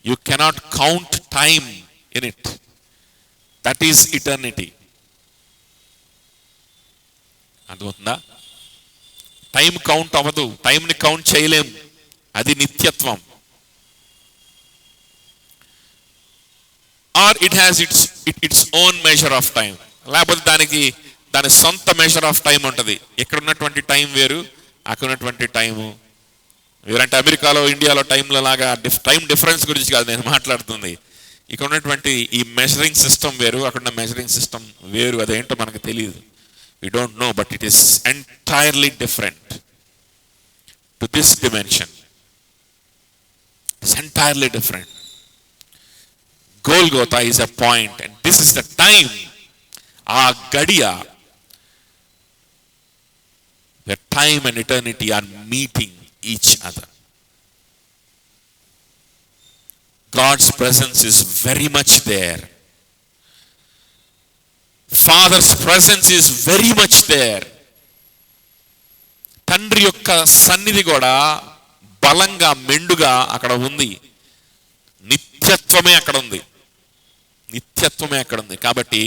You cannot count time in it. That is eternity. అర్థమవుతుందా? టైం కౌంట్ అవ్వదు, టైంని కౌంట్ చేయలేము. అది నిత్యత్వం. Or it has its own measure of time. లేకపోతే దాని సొంత మెజర్ ఆఫ్ టైం ఉంటుంది. ఇక్కడ ఉన్నటువంటి టైం వేరు, అక్కడ ఉన్నటువంటి టైము వేరంటే అమెరికాలో ఇండియాలో టైంలో లాగా టైం డిఫరెన్స్ గురించి కాదు నేను మాట్లాడుతుంది. ఇక్కడ ఉన్నటువంటి ఈ మెజరింగ్ సిస్టమ్ వేరు, అక్కడ ఉన్న మెజరింగ్ సిస్టమ్ వేరు. అదేంటో మనకు తెలియదు. We don't know, but it is entirely different to this dimension. It's entirely different. Golgotha is a point and this is the time. ఆ గడియ where time and eternity are meeting each other. God's presence is very much there. Father's presence is very much there. తండ్రి యొక్క సన్నిధి కూడా బలంగా మెండుగా అక్కడ ఉంది. నిత్యత్వమే అక్కడ ఉంది. నిత్యత్వమే అక్కడ ఉంది. కాబట్టి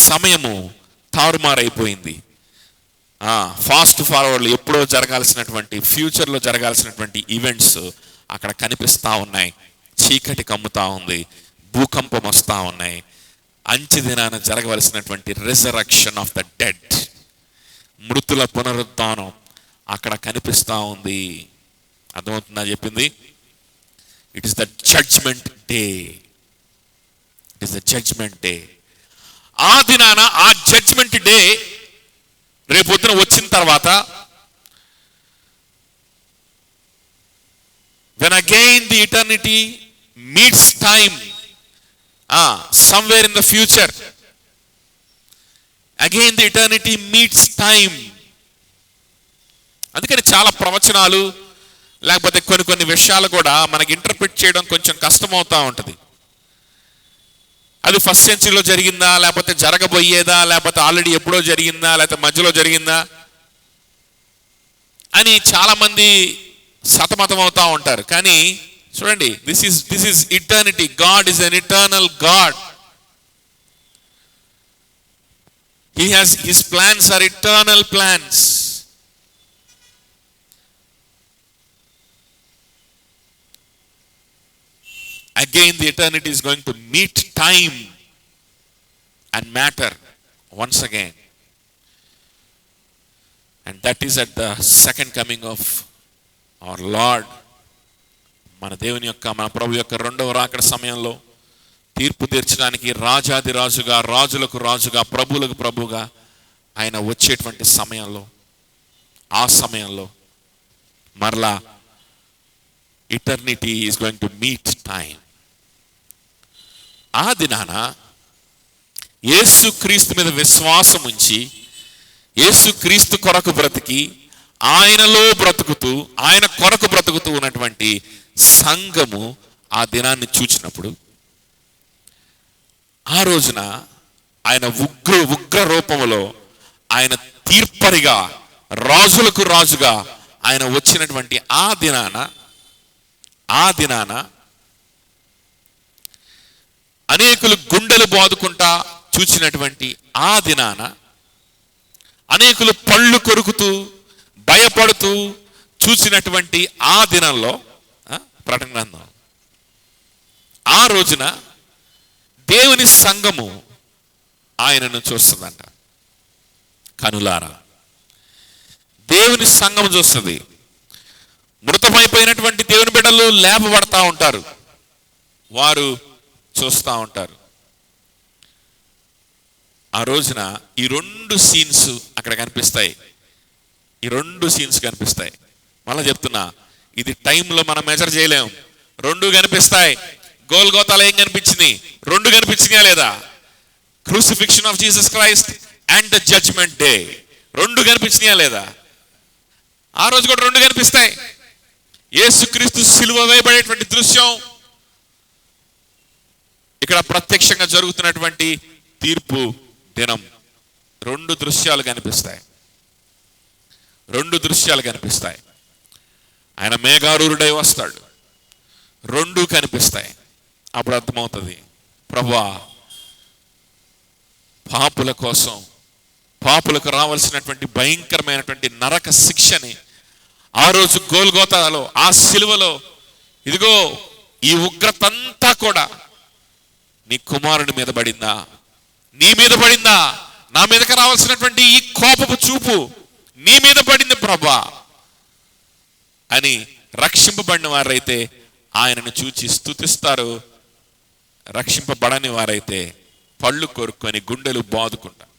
సమయము తారుమారైపోయింది. ఫాస్ట్ ఫార్వర్డ్లో ఎప్పుడో జరగాల్సినటువంటి, ఫ్యూచర్లో జరగాల్సినటువంటి ఈవెంట్స్ అక్కడ కనిపిస్తూ ఉన్నాయి. చీకటి కమ్ముతా ఉంది, భూకంపం వస్తూ ఉన్నాయి. అంచె దినాన జరగవలసినటువంటి రిజరక్షన్ ఆఫ్ ద డెడ్, మృతుల పునరుద్ధానం అక్కడ కనిపిస్తూ ఉంది. అర్థమవుతుందా చెప్పింది? It is the judgement day. It is the judgement day. ఆ దినాన, ఆ జడ్జ్మెంట్ డే రేపొద్దున వచ్చిన తర్వాత, when again the eternity meets time, somewhere in the future, again the eternity meets time. అందుకని చాలా ప్రవచనాలు లేకపోతే కొన్ని విషయాలు కూడా మనకి ఇంటర్ప్రిట్ చేయడం కొంచెం కష్టమవుతూ ఉంటుంది. అది ఫస్ట్ సెంచరీలో జరిగిందా, లేకపోతే జరగబోయేదా, లేకపోతే ఆల్రెడీ ఎప్పుడో జరిగిందా, లేకపోతే మధ్యలో జరిగిందా అని చాలా మంది సతమతం అవుతూ ఉంటారు. కానీ చూడండి, this is eternity. God is an eternal God. His plans are eternal plans. Again the eternity is going to meet time and matter once again, and that is at the second coming of our Lord. మన దేవుని యొక్క, మన ప్రభు యొక్క రెండవ రాకడ సమయంలో తీర్పు తీర్చడానికి రాజాది రాజుగా, రాజులకు రాజుగా, ప్రభువులకు ప్రభుగా ఆయన వచ్చేటువంటి సమయంలో, ఆ సమయంలో మరలా eternity is going to meet time. ఆ దినాన యేసుక్రీస్తు మీద విశ్వాసం ఉంచి, యేసుక్రీస్తు కొరకు బ్రతికి, ఆయనలో బ్రతుకుతూ, ఆయన కొరకు బ్రతుకుతూ ఉన్నటువంటి సంఘము ఆ దినాన్ని చూచినప్పుడు, ఆ రోజున ఆయన ఉగ్ర రూపములో, ఆయన తీర్పరిగా, రాజులకు రాజుగా ఆయన వచ్చినటువంటి ఆ దినాన అనేకులు గుండెలు బాదుకుంటా చూచినటువంటి ఆ దినాన, అనేకులు పళ్ళు కొరుకుతూ భయపడుతూ చూసినటువంటి ఆ దినంలో, ప్రకటన గ్రంథం, ఆ రోజున దేవుని సంఘము ఆయనను చూస్తుందంట. కనులారా దేవుని సంఘము చూస్తుంది. మృతమైపోయినటువంటి దేవుని బిడ్డలు లేపబడతా ఉంటారు, వారు చూస్తూ ఉంటారు. ఆ రోజున ఈ రెండు సీన్స్ అక్కడ కనిపిస్తాయి. ఈ రెండు సీన్స్ కనిపిస్తాయి. మళ్ళీ చెప్తున్నా, ఇది టైంలో మనం మెజర్ చేయలేం. రెండు కనిపిస్తాయి. గోల్గోతాలో ఏం కనిపించింది? రెండు కనిపించినాయా లేదా? Crucifixion of Jesus Christ and the judgement day, రెండు కనిపించినాయా లేదా? ఆ రోజు కూడా రెండు కనిపిస్తాయి. యేసుక్రీస్తు సిలువ వేయబడేటువంటి దృశ్యం, ఇక్కడ ప్రత్యక్షంగా జరుగుతున్నటువంటి తీర్పు దినం, రెండు దృశ్యాలు కనిపిస్తాయి. రెండు దృశ్యాలు కనిపిస్తాయి. ఆయన మేఘారూఢుడై వస్తాడు. రెండు కనిపిస్తాయి. అప్పుడు అర్థమవుతుంది, ప్రభువా, పాపుల కోసం, పాపులకు రావాల్సినటువంటి భయంకరమైనటువంటి నరక శిక్షని ఆ రోజు గోల్గోతాలో, ఆ సిలువలో, ఇదిగో ఈ ఉగ్రతంతా కూడా నీ కుమారుని మీద పడిందా, నీ మీద పడిందా, నా మీదకి రావాల్సినటువంటి ఈ కోపపు చూపు నీ మీద పడింది ప్రభువా అని రక్షింపబడిన వారైతే ఆయనను చూచి స్తుతిస్తారు. రక్షింపబడని వారైతే పళ్ళు కొరుక్కొని గుండెలు బాదుకుంటారు.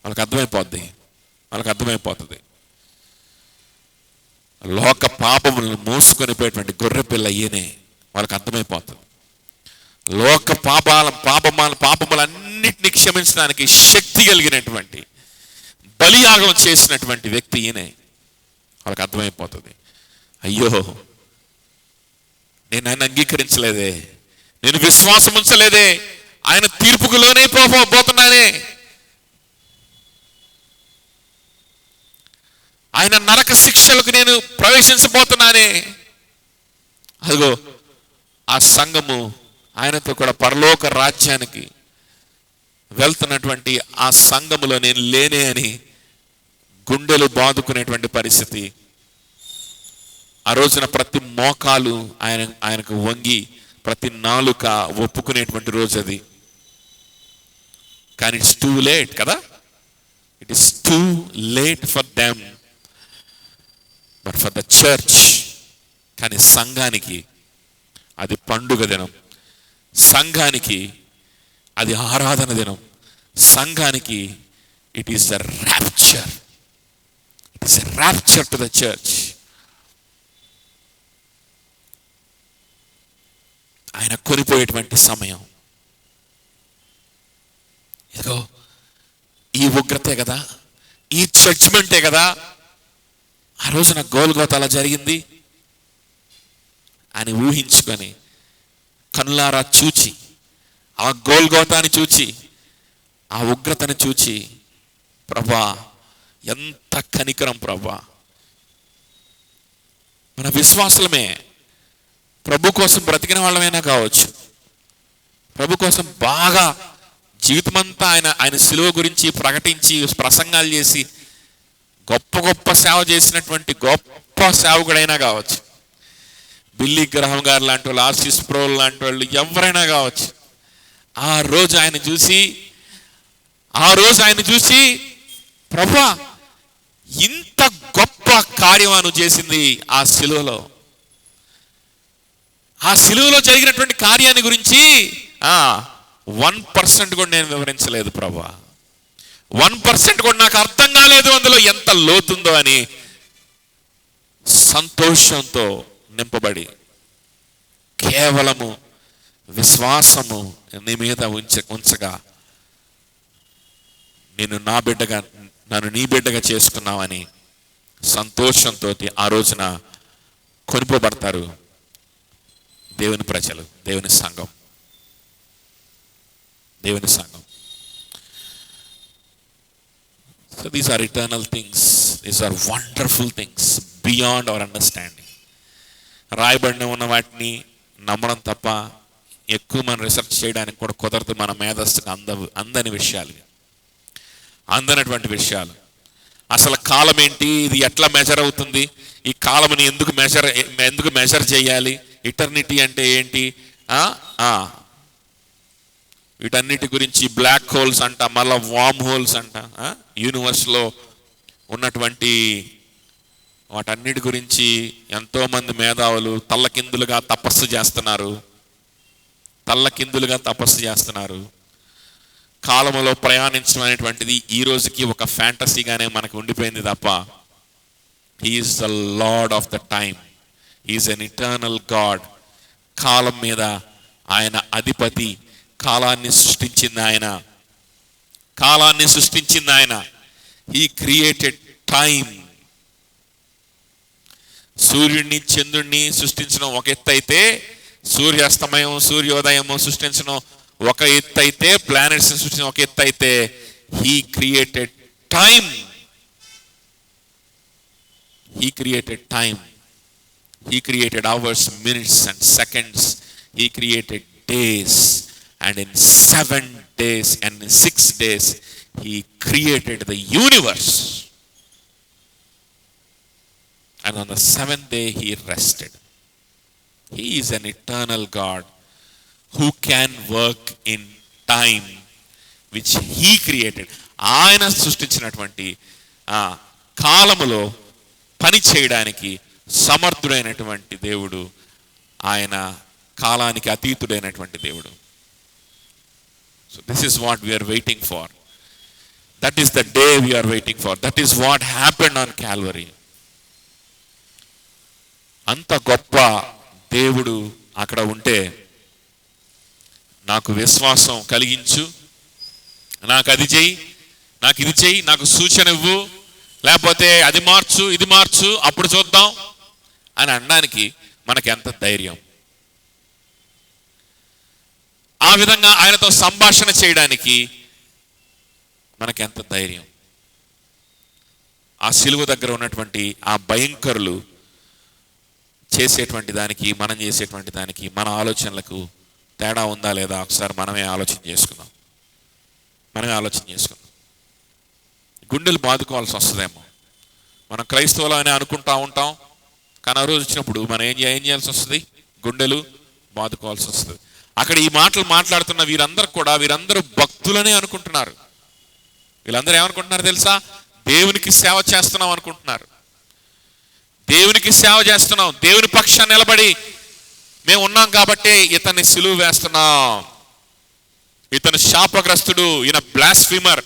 వాళ్ళకి అర్థమైపోతుంది. లోక పాపములను మోసుకొని పోయేటువంటి గొర్రె పిల్ల ఈయనే. వాళ్ళకి అర్థమైపోతుంది. లోక పాపములన్నీ అన్నిటిని క్షమించడానికి శక్తి కలిగినటువంటి, బలియాగం చేసినటువంటి వ్యక్తి ఈయనే. వాళ్ళకి అర్థమైపోతుంది, అయ్యో నేను ఆయన అంగీకరించలేదే, నేను విశ్వాసం ఉంచలేదే, ఆయన తీర్పుకు లోనైపోతున్నానే, ఆయన నరక శిక్షలకు నేను ప్రవేశించబోతున్నానే. అదిగో ఆ సంఘము ఆయనతో కూడా పరలోక రాజ్యానికి వెళ్తున్నటువంటి ఆ సంఘములో నేను లేనే అని గుండెలు బాదుకునేటువంటి పరిస్థితి. ఆ రోజున ప్రతి మోకాలు ఆయనకు వంగి, ప్రతి నాలుక ఒప్పుకునేటువంటి రోజు అది. కానీ ఇట్స్ టూ లేట్ కదా, it is too late for them but for the church. కానీ సంఘానికి అది పండుగ దినం, సంఘానికి అది ఆరాధన దినం, సంఘానికి it is the rapture, it is a rapture to the church. ఆయన కొనిపోయేటువంటి సమయం. ఇదిగో ఈ ఉగ్రతే కదా, ఈ జడ్జ్మెంటే కదా ఆ రోజున గోల్గోతా అలా జరిగింది అని ఊహించుకొని, కన్నులారా చూచి, ఆ గోల్గోతాని చూచి, ఆ ఉగ్రతని చూచి, ప్రభా ఎంత కనికరం ప్రభా. మన విశ్వాసులమే, ప్రభు కోసం బ్రతికిన వాళ్ళమైనా కావచ్చు, ప్రభు కోసం బాగా జీవితమంతా ఆయన సిలువ గురించి ప్రకటించి ప్రసంగాలు చేసి గొప్ప గొప్ప సేవ చేసినటువంటి గొప్ప సేవకుడైనా కావచ్చు, బిల్లీ గ్రహం గారు లాంటి వాళ్ళు, ఆర్సిస్ ప్రోల్ లాంటి వాళ్ళు, ఎవరైనా కావచ్చు, ఆ రోజు ఆయన చూసి ప్రభా ఇంత గొప్ప కార్యం నువ్వు చేసింది ఆ సిలువలో, ఆ సిలువలో జరిగినటువంటి కార్యాన్ని గురించి 1% కూడా నేను వివరించలేదు ప్రభా, 1% కూడా నాకు అర్థం కాలేదు అందులో ఎంత లోతుందో అని సంతోషంతో నింపబడి కేవలము విశ్వాసము నీ మీద ఉంచగా నన్ను నీ బిడ్డగా చేసుకున్నావని సంతోషంతో ఆ రోజున కొనిపోబడతారు దేవుని ప్రజలు, దేవుని సంఘం. So these are eternal things, these are wonderful things beyond our understanding. రాయబడిన ఉన్న వాటిని నమ్మడం తప్ప ఎక్కువ మనం రీసెర్చ్ చేయడానికి కూడా కుదరదు. మన మేధస్సుకు అందనటువంటి విషయాలు. అసలు కాలం ఏంటి, ఇది ఎట్లా మెజర్ అవుతుంది, ఈ కాలంని ఎందుకు మెజర్ చేయాలి, ఇటర్నిటీ అంటే ఏంటి, వీటన్నిటి గురించి బ్లాక్ హోల్స్ అంట, మళ్ళీ వామ్ హోల్స్ అంట, యూనివర్స్లో ఉన్నటువంటి వాటన్నిటి గురించి ఎంతోమంది మేధావులు తల్లకిందులుగా తపస్సు చేస్తున్నారు. కాలంలో ప్రయాణించడం అనేటువంటిది ఈ రోజుకి ఒక ఫ్యాంటసీగానే మనకు ఉండిపోయింది తప్ప, he is the lord of the time, he is an eternal God. కాలం మీద ఆయన అధిపతి, కాలాన్ని సృష్టించింది ఆయన. He created time. సూర్యుడిని చంద్రుడిని సృష్టించడం ఒక ఎత్తు అయితే, సూర్యాస్తమయం సూర్యోదయము సృష్టించడం ఒక ఎత్తు అయితే, ప్లానెట్స్ సృష్టించడం ఒక ఎత్తు అయితే, he created time. He created hours, minutes and seconds. He created days, and in 7 days and in 6 days he created the universe, and on the 7th day he rested. He is an eternal God who can work in time which he created. ఆయన సృష్టించినటువంటి కాలములో పని చేయడానికి సమర్థుడైనటువంటి దేవుడు ఆయన, కాలానికి అతీతుడైనటువంటి దేవుడు. So this is what we are waiting for. That is the day we are waiting for. That is what happened on Calvary. అంత గొప్ప దేవుడు అక్కడ ఉంటే నాకు విశ్వాసం కలిగించు, నాకు అది చెయ్యి, నాకు ఇది చెయ్యి, నాకు సూచన ఇవ్వు, లేకపోతే అది మార్చు, ఇది మార్చు, అప్పుడు చూద్దాం అని అనడానికి మనకి ఎంత ధైర్యం. ఆ విధంగా ఆయనతో సంభాషణ చేయడానికి మనకి ఎంత ధైర్యం. ఆ సిలువ దగ్గర ఉన్నటువంటి ఆ భయంకరులు చేసేటువంటి దానికి, మనం చేసేటువంటి దానికి, మన ఆలోచనలకు తేడా ఉందా లేదా ఒకసారి మనమే ఆలోచన చేసుకుందాం. గుండెలు బాదుకోవాల్సి వస్తుందేమో. మనం క్రైస్తవులు అని అనుకుంటా ఉంటాం, కానీ ఆ రోజు వచ్చినప్పుడు మనం ఏం చేయాల్సి వస్తుంది? గుండెలు బాదుకోవాల్సి వస్తుంది. అక్కడ ఈ మాటలు మాట్లాడుతున్న వీరందరూ భక్తులనే అనుకుంటున్నారు. వీళ్ళందరూ ఏమనుకుంటున్నారు తెలుసా? దేవునికి సేవ చేస్తున్నాం అనుకుంటున్నారు. దేవునికి సేవ చేస్తున్నాం, దేవుని పక్షాన్ని నిలబడి మేము ఉన్నాం కాబట్టి ఇతన్ని సిలువ వేస్తున్నాం, ఇతను శాపగ్రస్తుడు, ఈయన బ్లాస్ఫీమర్,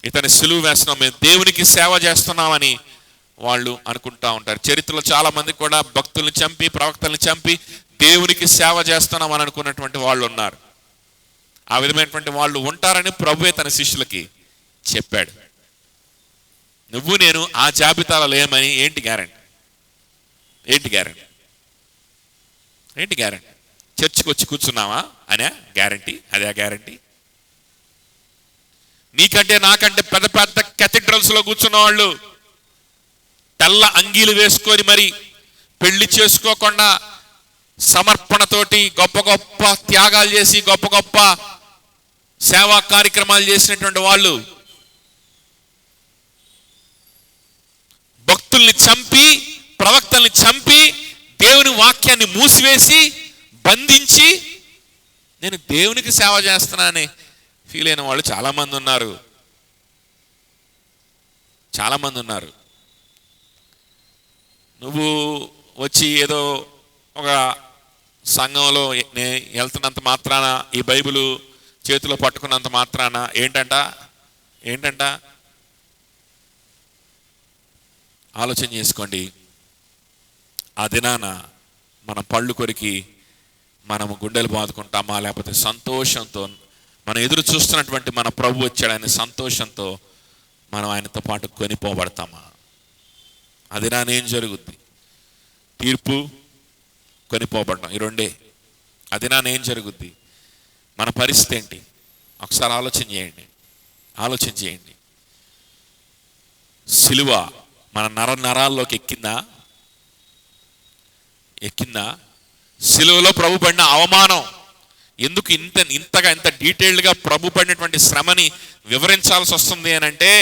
ఇతని సిలువ వేస్తున్నాం, మేము దేవునికి సేవ చేస్తున్నామని వాళ్ళు అనుకుంటా ఉంటారు. చరిత్రలో చాలా మంది కూడా భక్తుల్ని చంపి, ప్రవక్తల్ని చంపి దేవునికి సేవ చేస్తున్నాం అని అనుకున్నటువంటి వాళ్ళు ఉన్నారు. ఆ విధమైనటువంటి వాళ్ళు ఉంటారని ప్రభువే తన శిష్యులకి చెప్పాడు. నువ్వు నేను ఆ జాబితాలో లేమని ఏంటి గ్యారెంటీ? చర్చికి వచ్చి కూర్చున్నావా అనే గ్యారంటీ? అదే గ్యారంటీ? నీకంటే నాకంటే పెద్ద పెద్ద కేథడ్రల్స్ లో కూర్చున్న వాళ్ళు, తెల్ల అంగీలు వేసుకొని మరి పెళ్లి చేసుకోకుండా సమర్పణతోటి గొప్ప గొప్ప త్యాగాలు చేసి గొప్ప గొప్ప సేవా కార్యక్రమాలు చేసినటువంటి వాళ్ళు భక్తుల్ని చంపి, ప్రవక్తల్ని చంపి, దేవుని వాక్యాన్ని మూసివేసి బంధించి నేను దేవునికి సేవ చేస్తున్నానని ఫీల్ అయిన వాళ్ళు చాలామంది ఉన్నారు. నువ్వు వచ్చి ఏదో ఒక సంఘంలో వెళ్తున్నంత మాత్రాన, ఈ బైబిల్ చేతిలో పట్టుకున్నంత మాత్రాన ఏంటంట ఆలోచన చేసుకోండి. ఆ దినాన మన పళ్ళు కొరికి మనము గుండెలు బాదుకుంటామా, లేకపోతే సంతోషంతో మనం ఎదురు చూస్తున్నటువంటి మన ప్రభు వచ్చాడని సంతోషంతో మనం ఆయనతో పాటు కొనిపోబడతామా? ఆ దినాన ఏం జరుగుద్ది? తీర్పు, కొనిపోబడడం, ఈ రెండే. ఆ దినాన ఏం జరుగుద్ది? మన పరిస్థితి ఏంటి? ఒకసారి ఆలోచన చేయండి. సిలువ మన నరాల్లోకి ఎక్కిందా? సిలువలో ప్రభు పడిన అవమానం ఎందుకు ఇంత డీటెయిల్డ్గా ప్రభు పడినటువంటి శ్రమని వివరించాల్సి వస్తుంది అని అంటే,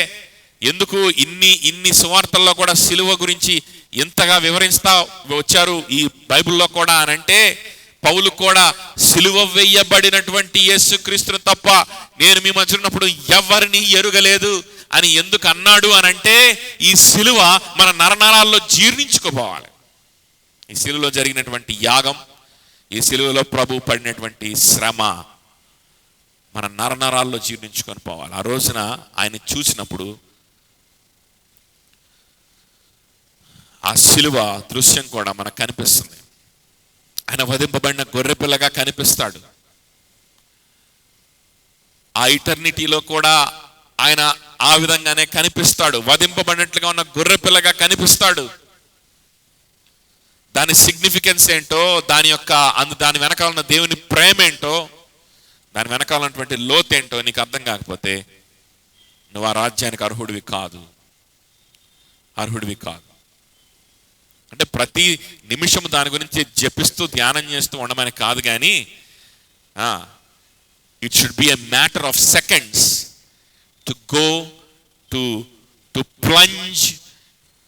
ఎందుకు ఇన్ని సువార్తల్లో కూడా సిలువ గురించి ఎంతగా వివరిస్తా వచ్చారు ఈ బైబిల్లో కూడా అని అంటే, పౌలు కూడా సిలువ వేయబడినటువంటి యేసుక్రీస్తును తప్ప నేను మీ మధ్య ఉన్నప్పుడు ఎవరిని ఎరుగలేదు అని ఎందుకు అన్నాడు అని అంటే, ఈ సిలువ మన నరనరాల్లో జీర్ణించుకోపోవాలి. ఈ సిలువలో జరిగినటువంటి యాగం, ఈ సిలువలో ప్రభు పడినటువంటి శ్రమ మన నరనరాల్లో జీర్ణించుకొని పోవాలి. ఆ రోజున ఆయన చూసినప్పుడు ఆ సిలువ దృశ్యం కూడా మనకు కనిపిస్తుంది. ఆయన వధింపబడిన గొర్రెపిల్లగా కనిపిస్తాడు. ఆ ఇటర్నిటీలో కూడా ఆయన ఆ విధంగానే కనిపిస్తాడు. వధింపబడినట్లుగా ఉన్న గొర్రెపిల్లగా కనిపిస్తాడు. దాని సిగ్నిఫికెన్స్ ఏంటో, దాని వెనకాల ఉన్న దేవుని ప్రేమ ఏంటో, దాని వెనకాల ఉన్నటువంటి లోతు ఏంటో నీకు అర్థం కాకపోతే నువ్వు ఆ రాజ్యానికి అర్హుడివి కాదు. అంటే ప్రతి నిమిషం దాని గురించి జపిస్తూ ధ్యానం చేస్తూ ఉండమని కాదు, కానీ it should be a matter of seconds to go to plunge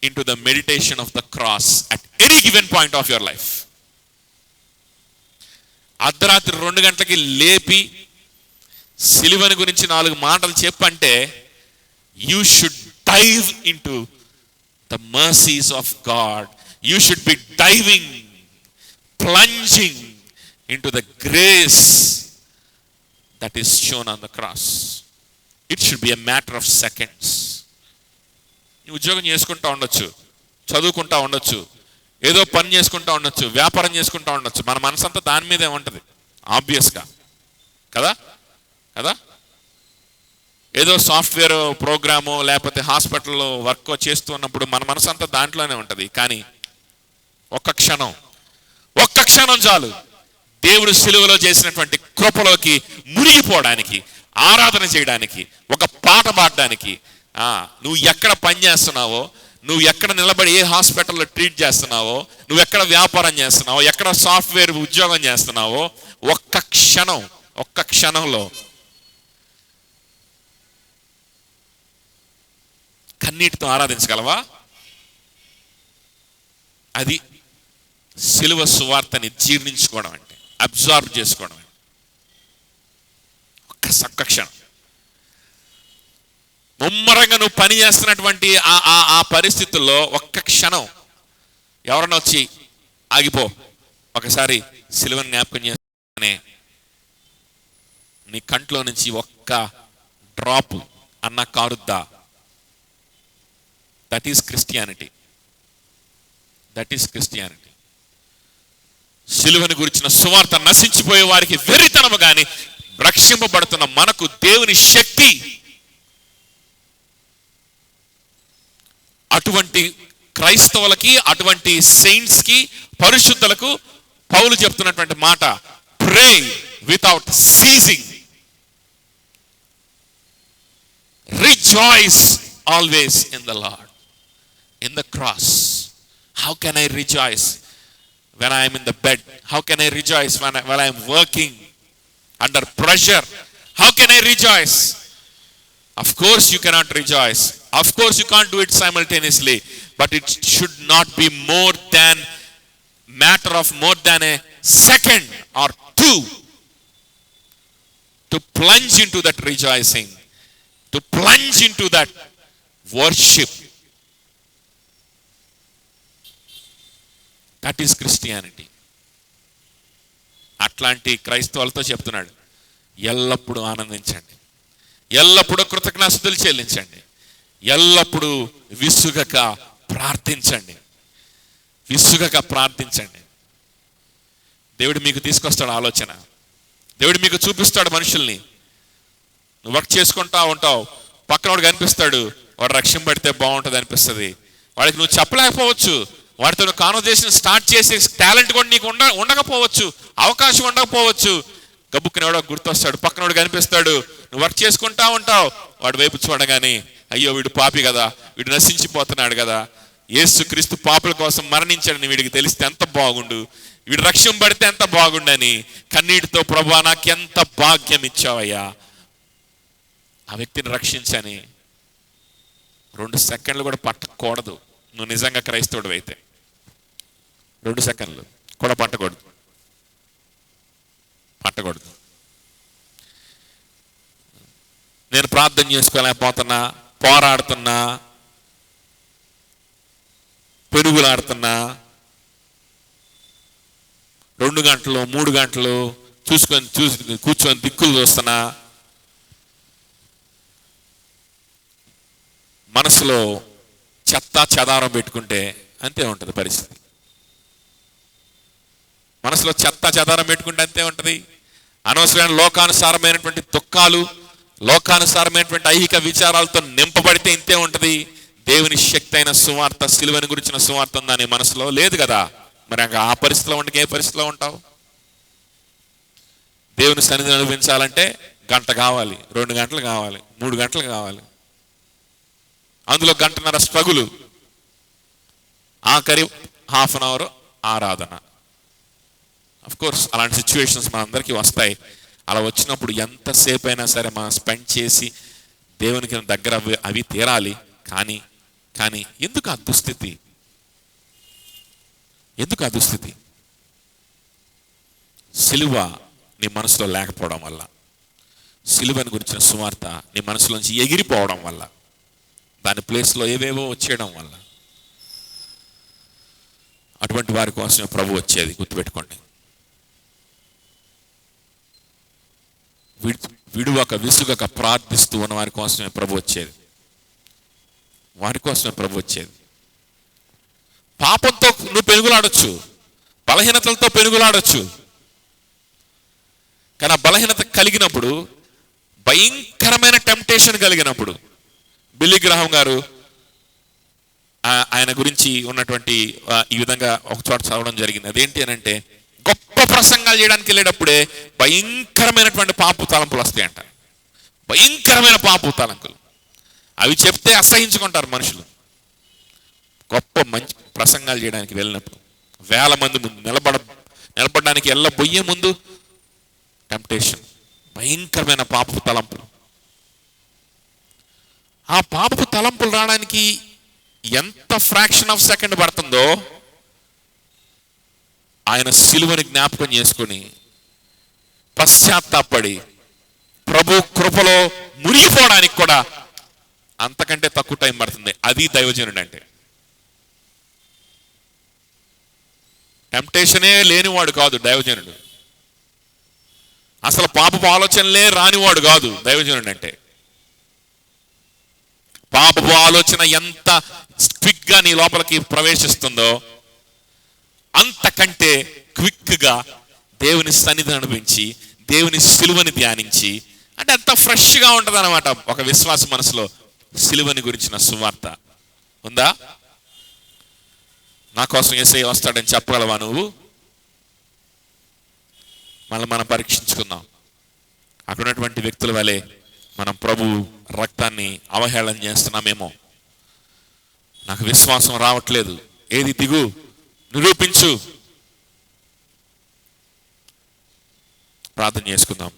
into the meditation of the cross at any given point of your life. అర్ధరాత్రి 2 గంటలకి లేపి సిలువని గురించి 4 మాటలు చెప్పంటే, you should dive into the mercies of God. You should be plunging into the grace that is shown on the cross. It should be a matter of seconds. ఉద్యోగం చేసుకుంటా ఉండొచ్చు, చదువుకుంటా ఉండొచ్చు, ఏదో పని చేసుకుంటా ఉండొచ్చు, వ్యాపారం చేసుకుంటా ఉండొచ్చు, మన మనసంతా దాని మీదే ఉంటుంది ఆబ్వియస్గా కదా. కదా. ఏదో సాఫ్ట్వేర్ ప్రోగ్రామో లేకపోతే హాస్పిటల్లో వర్క్ చేస్తున్నప్పుడు మన మనసు అంతా దాంట్లోనే ఉంటుంది. కానీ ఒక్క క్షణం చాలు దేవుడు సిలువలో చేసినటువంటి కృపలోకి మునిగిపోవడానికి, ఆరాధన చేయడానికి, ఒక పాట పాడడానికి. నువ్వు ఎక్కడ పని చేస్తున్నావో, నువ్వు ఎక్కడ నిలబడి ఏ హాస్పిటల్లో ట్రీట్ చేస్తున్నావో, నువ్వు ఎక్కడ వ్యాపారం చేస్తున్నావో, ఎక్కడ సాఫ్ట్వేర్ ఉద్యోగం చేస్తున్నావో, ఒక్క క్షణంలో కన్నీటితో ఆరాధించగలవా? అది సిలువ సువార్తని జీర్ణించుకోవడం అంటే, అబ్జార్బ్ చేసుకోవడం. ఒక్క క్షణం ముమ్మరంగా నువ్వు పని చేస్తున్నటువంటి ఆ పరిస్థితుల్లో ఒక్క క్షణం ఎవరన్నా వచ్చి ఆగిపో, ఒకసారి సిలువను జ్ఞాపకం చేస్తూనే నీ కంట్లో నుంచి ఒక్క డ్రాప్ అన్న కారుద్దా? That is Christianity. సిలువను గురించిన సువార్త నశించిపోయే వారికి వెర్రితనము గాని, రక్షింపబడుతున్న మనకు దేవుని శక్తి. అటువంటి క్రైస్తవులకి, అటువంటి సెయింట్స్ కి, పరిశుద్ధులకు పౌలు చెప్తున్నటువంటి మాట, ప్రే without seizing, rejoice always in the lord, in the cross. How can I rejoice when I am in the bed? How can I rejoice when I am working under pressure? How can I rejoice? Of course you cannot rejoice. Of course you can't do it simultaneously. But it should not be more than a second or two to plunge into that rejoicing, to plunge into that worship. That is Christianity. అట్లాంటి క్రైస్తవులతో చెప్తున్నాడు, ఎల్లప్పుడూ ఆనందించండి, ఎల్లప్పుడూ కృతజ్ఞతాస్తుతులు చెల్లించండి, ఎల్లప్పుడూ విసుగక ప్రార్థించండి. దేవుడు మీకు తీసుకొస్తాడు ఆలోచన, దేవుడు మీకు చూపిస్తాడు మనుషుల్ని. నువ్వు వర్క్ చేసుకుంటా ఉంటావు, పక్కనోడు కనిపిస్తాడు, వాడు రక్షింపబడితే బాగుంటుంది అనిపిస్తుంది. వాడికి నువ్వు చెప్పలేకపోవచ్చు, వాడితో కాన్వర్జేషన్ స్టార్ట్ చేసే టాలెంట్ కూడా నీకు ఉండకపోవచ్చు, అవకాశం ఉండకపోవచ్చు. గబుక్కుని ఎవడో గుర్తొస్తాడు, పక్కనోడు కనిపిస్తాడు, నువ్వు వర్క్ చేసుకుంటా ఉంటావు. వాడి వైపు చూడగానే, అయ్యో వీడు పాపి కదా, వీడు నశించిపోతున్నాడు కదా, యేసుక్రీస్తు పాపుల కోసం మరణించాడని వీడికి తెలిస్తే ఎంత బాగుండు, వీడు రక్షింపబడితే ఎంత బాగుండని కన్నీటితో, ప్రభువా నాకు ఎంత భాగ్యం ఇచ్చావయ్యా, ఆ వ్యక్తిని రక్షించని 2 సెకండ్లు కూడా పట్టకూడదు. నువ్వు నిజంగా క్రైస్తవుడు అయితే 2 సెకండ్లు కూడా పట్టకూడదు. నేను ప్రార్థన చేసుకోలేకపోతున్నా, పోరాడుతున్నా, పెరుగులాడుతున్నా, 2 గంటలు 3 గంటలు కూర్చొని దిక్కులు చూస్తున్నా, మనసులో చెత్త చెదారం పెట్టుకుంటే అంతే ఉంటుంది పరిస్థితి. మనసులో చెత్త చెదారం పెట్టుకుంటే అంతే ఉంటుంది. అనవసరమైన లోకానుసారమైనటువంటి దుఃఖాలు, లోకానుసారమైనటువంటి ఐహిక విచారాలతో నింపబడితే ఇంతే ఉంటుంది. దేవుని శక్తి అయిన సువార్త, సిలువను గురించిన సువార్త ఉందని మనసులో లేదు కదా. మరి ఆ పరిస్థితిలో ఉండక ఏ పరిస్థితిలో ఉంటావు? దేవుని సన్నిధిని అనుభవించాలంటే 1 గంట కావాలి, 2 గంటలు కావాలి, 3 గంటలు కావాలి. అందులో 1.5 గంటల స్ట్రగులు, ఆఖరి 1/2 అవర్ ఆరాధన. అఫ్ కోర్స్ అలాంటి సిచ్యువేషన్స్ మనందరికీ వస్తాయి. అలా వచ్చినప్పుడు ఎంతసేపు అయినా సరే మనం స్పెండ్ చేసి దేవునికి దగ్గర అవి తీరాలి. కానీ ఎందుకు ఆ దుస్థితి? సిలువ నీ మనసులో లేకపోవడం వల్ల, సిలువని గురించిన సువార్త నీ మనసులోంచి ఎగిరిపోవడం వల్ల, దాని ప్లేస్లో ఏవేవో వచ్చేయడం వల్ల. అటువంటి వారి కోసమే ప్రభు వచ్చేది, గుర్తుపెట్టుకోండి. విడువక విసుగక ప్రార్థిస్తూ ఉన్న వారి కోసమే ప్రభు వచ్చేది. పాపంతో నువ్వు పెనుగులాడొచ్చు, బలహీనతలతో పెనుగులాడొచ్చు. కానీ ఆ బలహీనత కలిగినప్పుడు భయంకరమైన టెంప్టేషన్ కలిగినప్పుడు బిల్లీ గ్రహాం గారు ఆయన గురించి ఉన్నటువంటి ఈ విధంగా ఒక చోట చదవడం జరిగింది. అదేంటి అని అంటే, గొప్ప ప్రసంగాలు చేయడానికి వెళ్ళేటప్పుడే భయంకరమైనటువంటి పాపు తలంపులు వస్తాయంట. భయంకరమైన పాపు తలంపులు, అవి చెప్తే అసహించుకుంటారు మనుషులు. గొప్ప మంచి ప్రసంగాలు చేయడానికి వెళ్ళినప్పుడు వేల మంది ముందు నిలబడడానికి వెళ్ళబోయే ముందు టెంప్టేషన్, భయంకరమైన పాపపు తలంపులు. ఆ పాపపు తలంపులు రావడానికి ఎంత ఫ్రాక్షన్ ఆఫ్ సెకండ్ పడుతుందో ఆయన సిలువని జ్ఞాపకం చేసుకుని పశ్చాత్తాపడి ప్రభు కృపలో మునిగిపోవడానికి కూడా అంతకంటే తక్కువ టైం పడుతుంది. అది దైవజనుడు అంటే. టెంప్టేషనే లేనివాడు కాదు దైవజనుడు. అసలు పాపపు ఆలోచనలే రానివాడు కాదు దైవజనుడు అంటే. పాపపు ఆలోచన ఎంత క్విక్గా నీ లోపలికి ప్రవేశిస్తుందో అంతకంటే క్విక్గా దేవుని సన్నిధిని అనిపించి దేవుని సిలువని ధ్యానించి, అంటే అంత ఫ్రెష్గా ఉంటుంది అనమాట ఒక విశ్వాస మనసులో. సిలువని గురించిన సువార్త ఉందా? నా కోసం యేసయ్య వస్తాడని చెప్పగలవా నువ్వు? మళ్ళీ మనం పరీక్షించుకుందాం. అక్కడ ఉన్నటువంటి వ్యక్తుల వలె మనం ప్రభు రక్తాన్ని అవహేళన చేస్తున్నామేమో. నాకు విశ్వాసం రావట్లేదు, ఏది దిగు, నిరూపించు. ప్రార్థన చేసుకుందాం.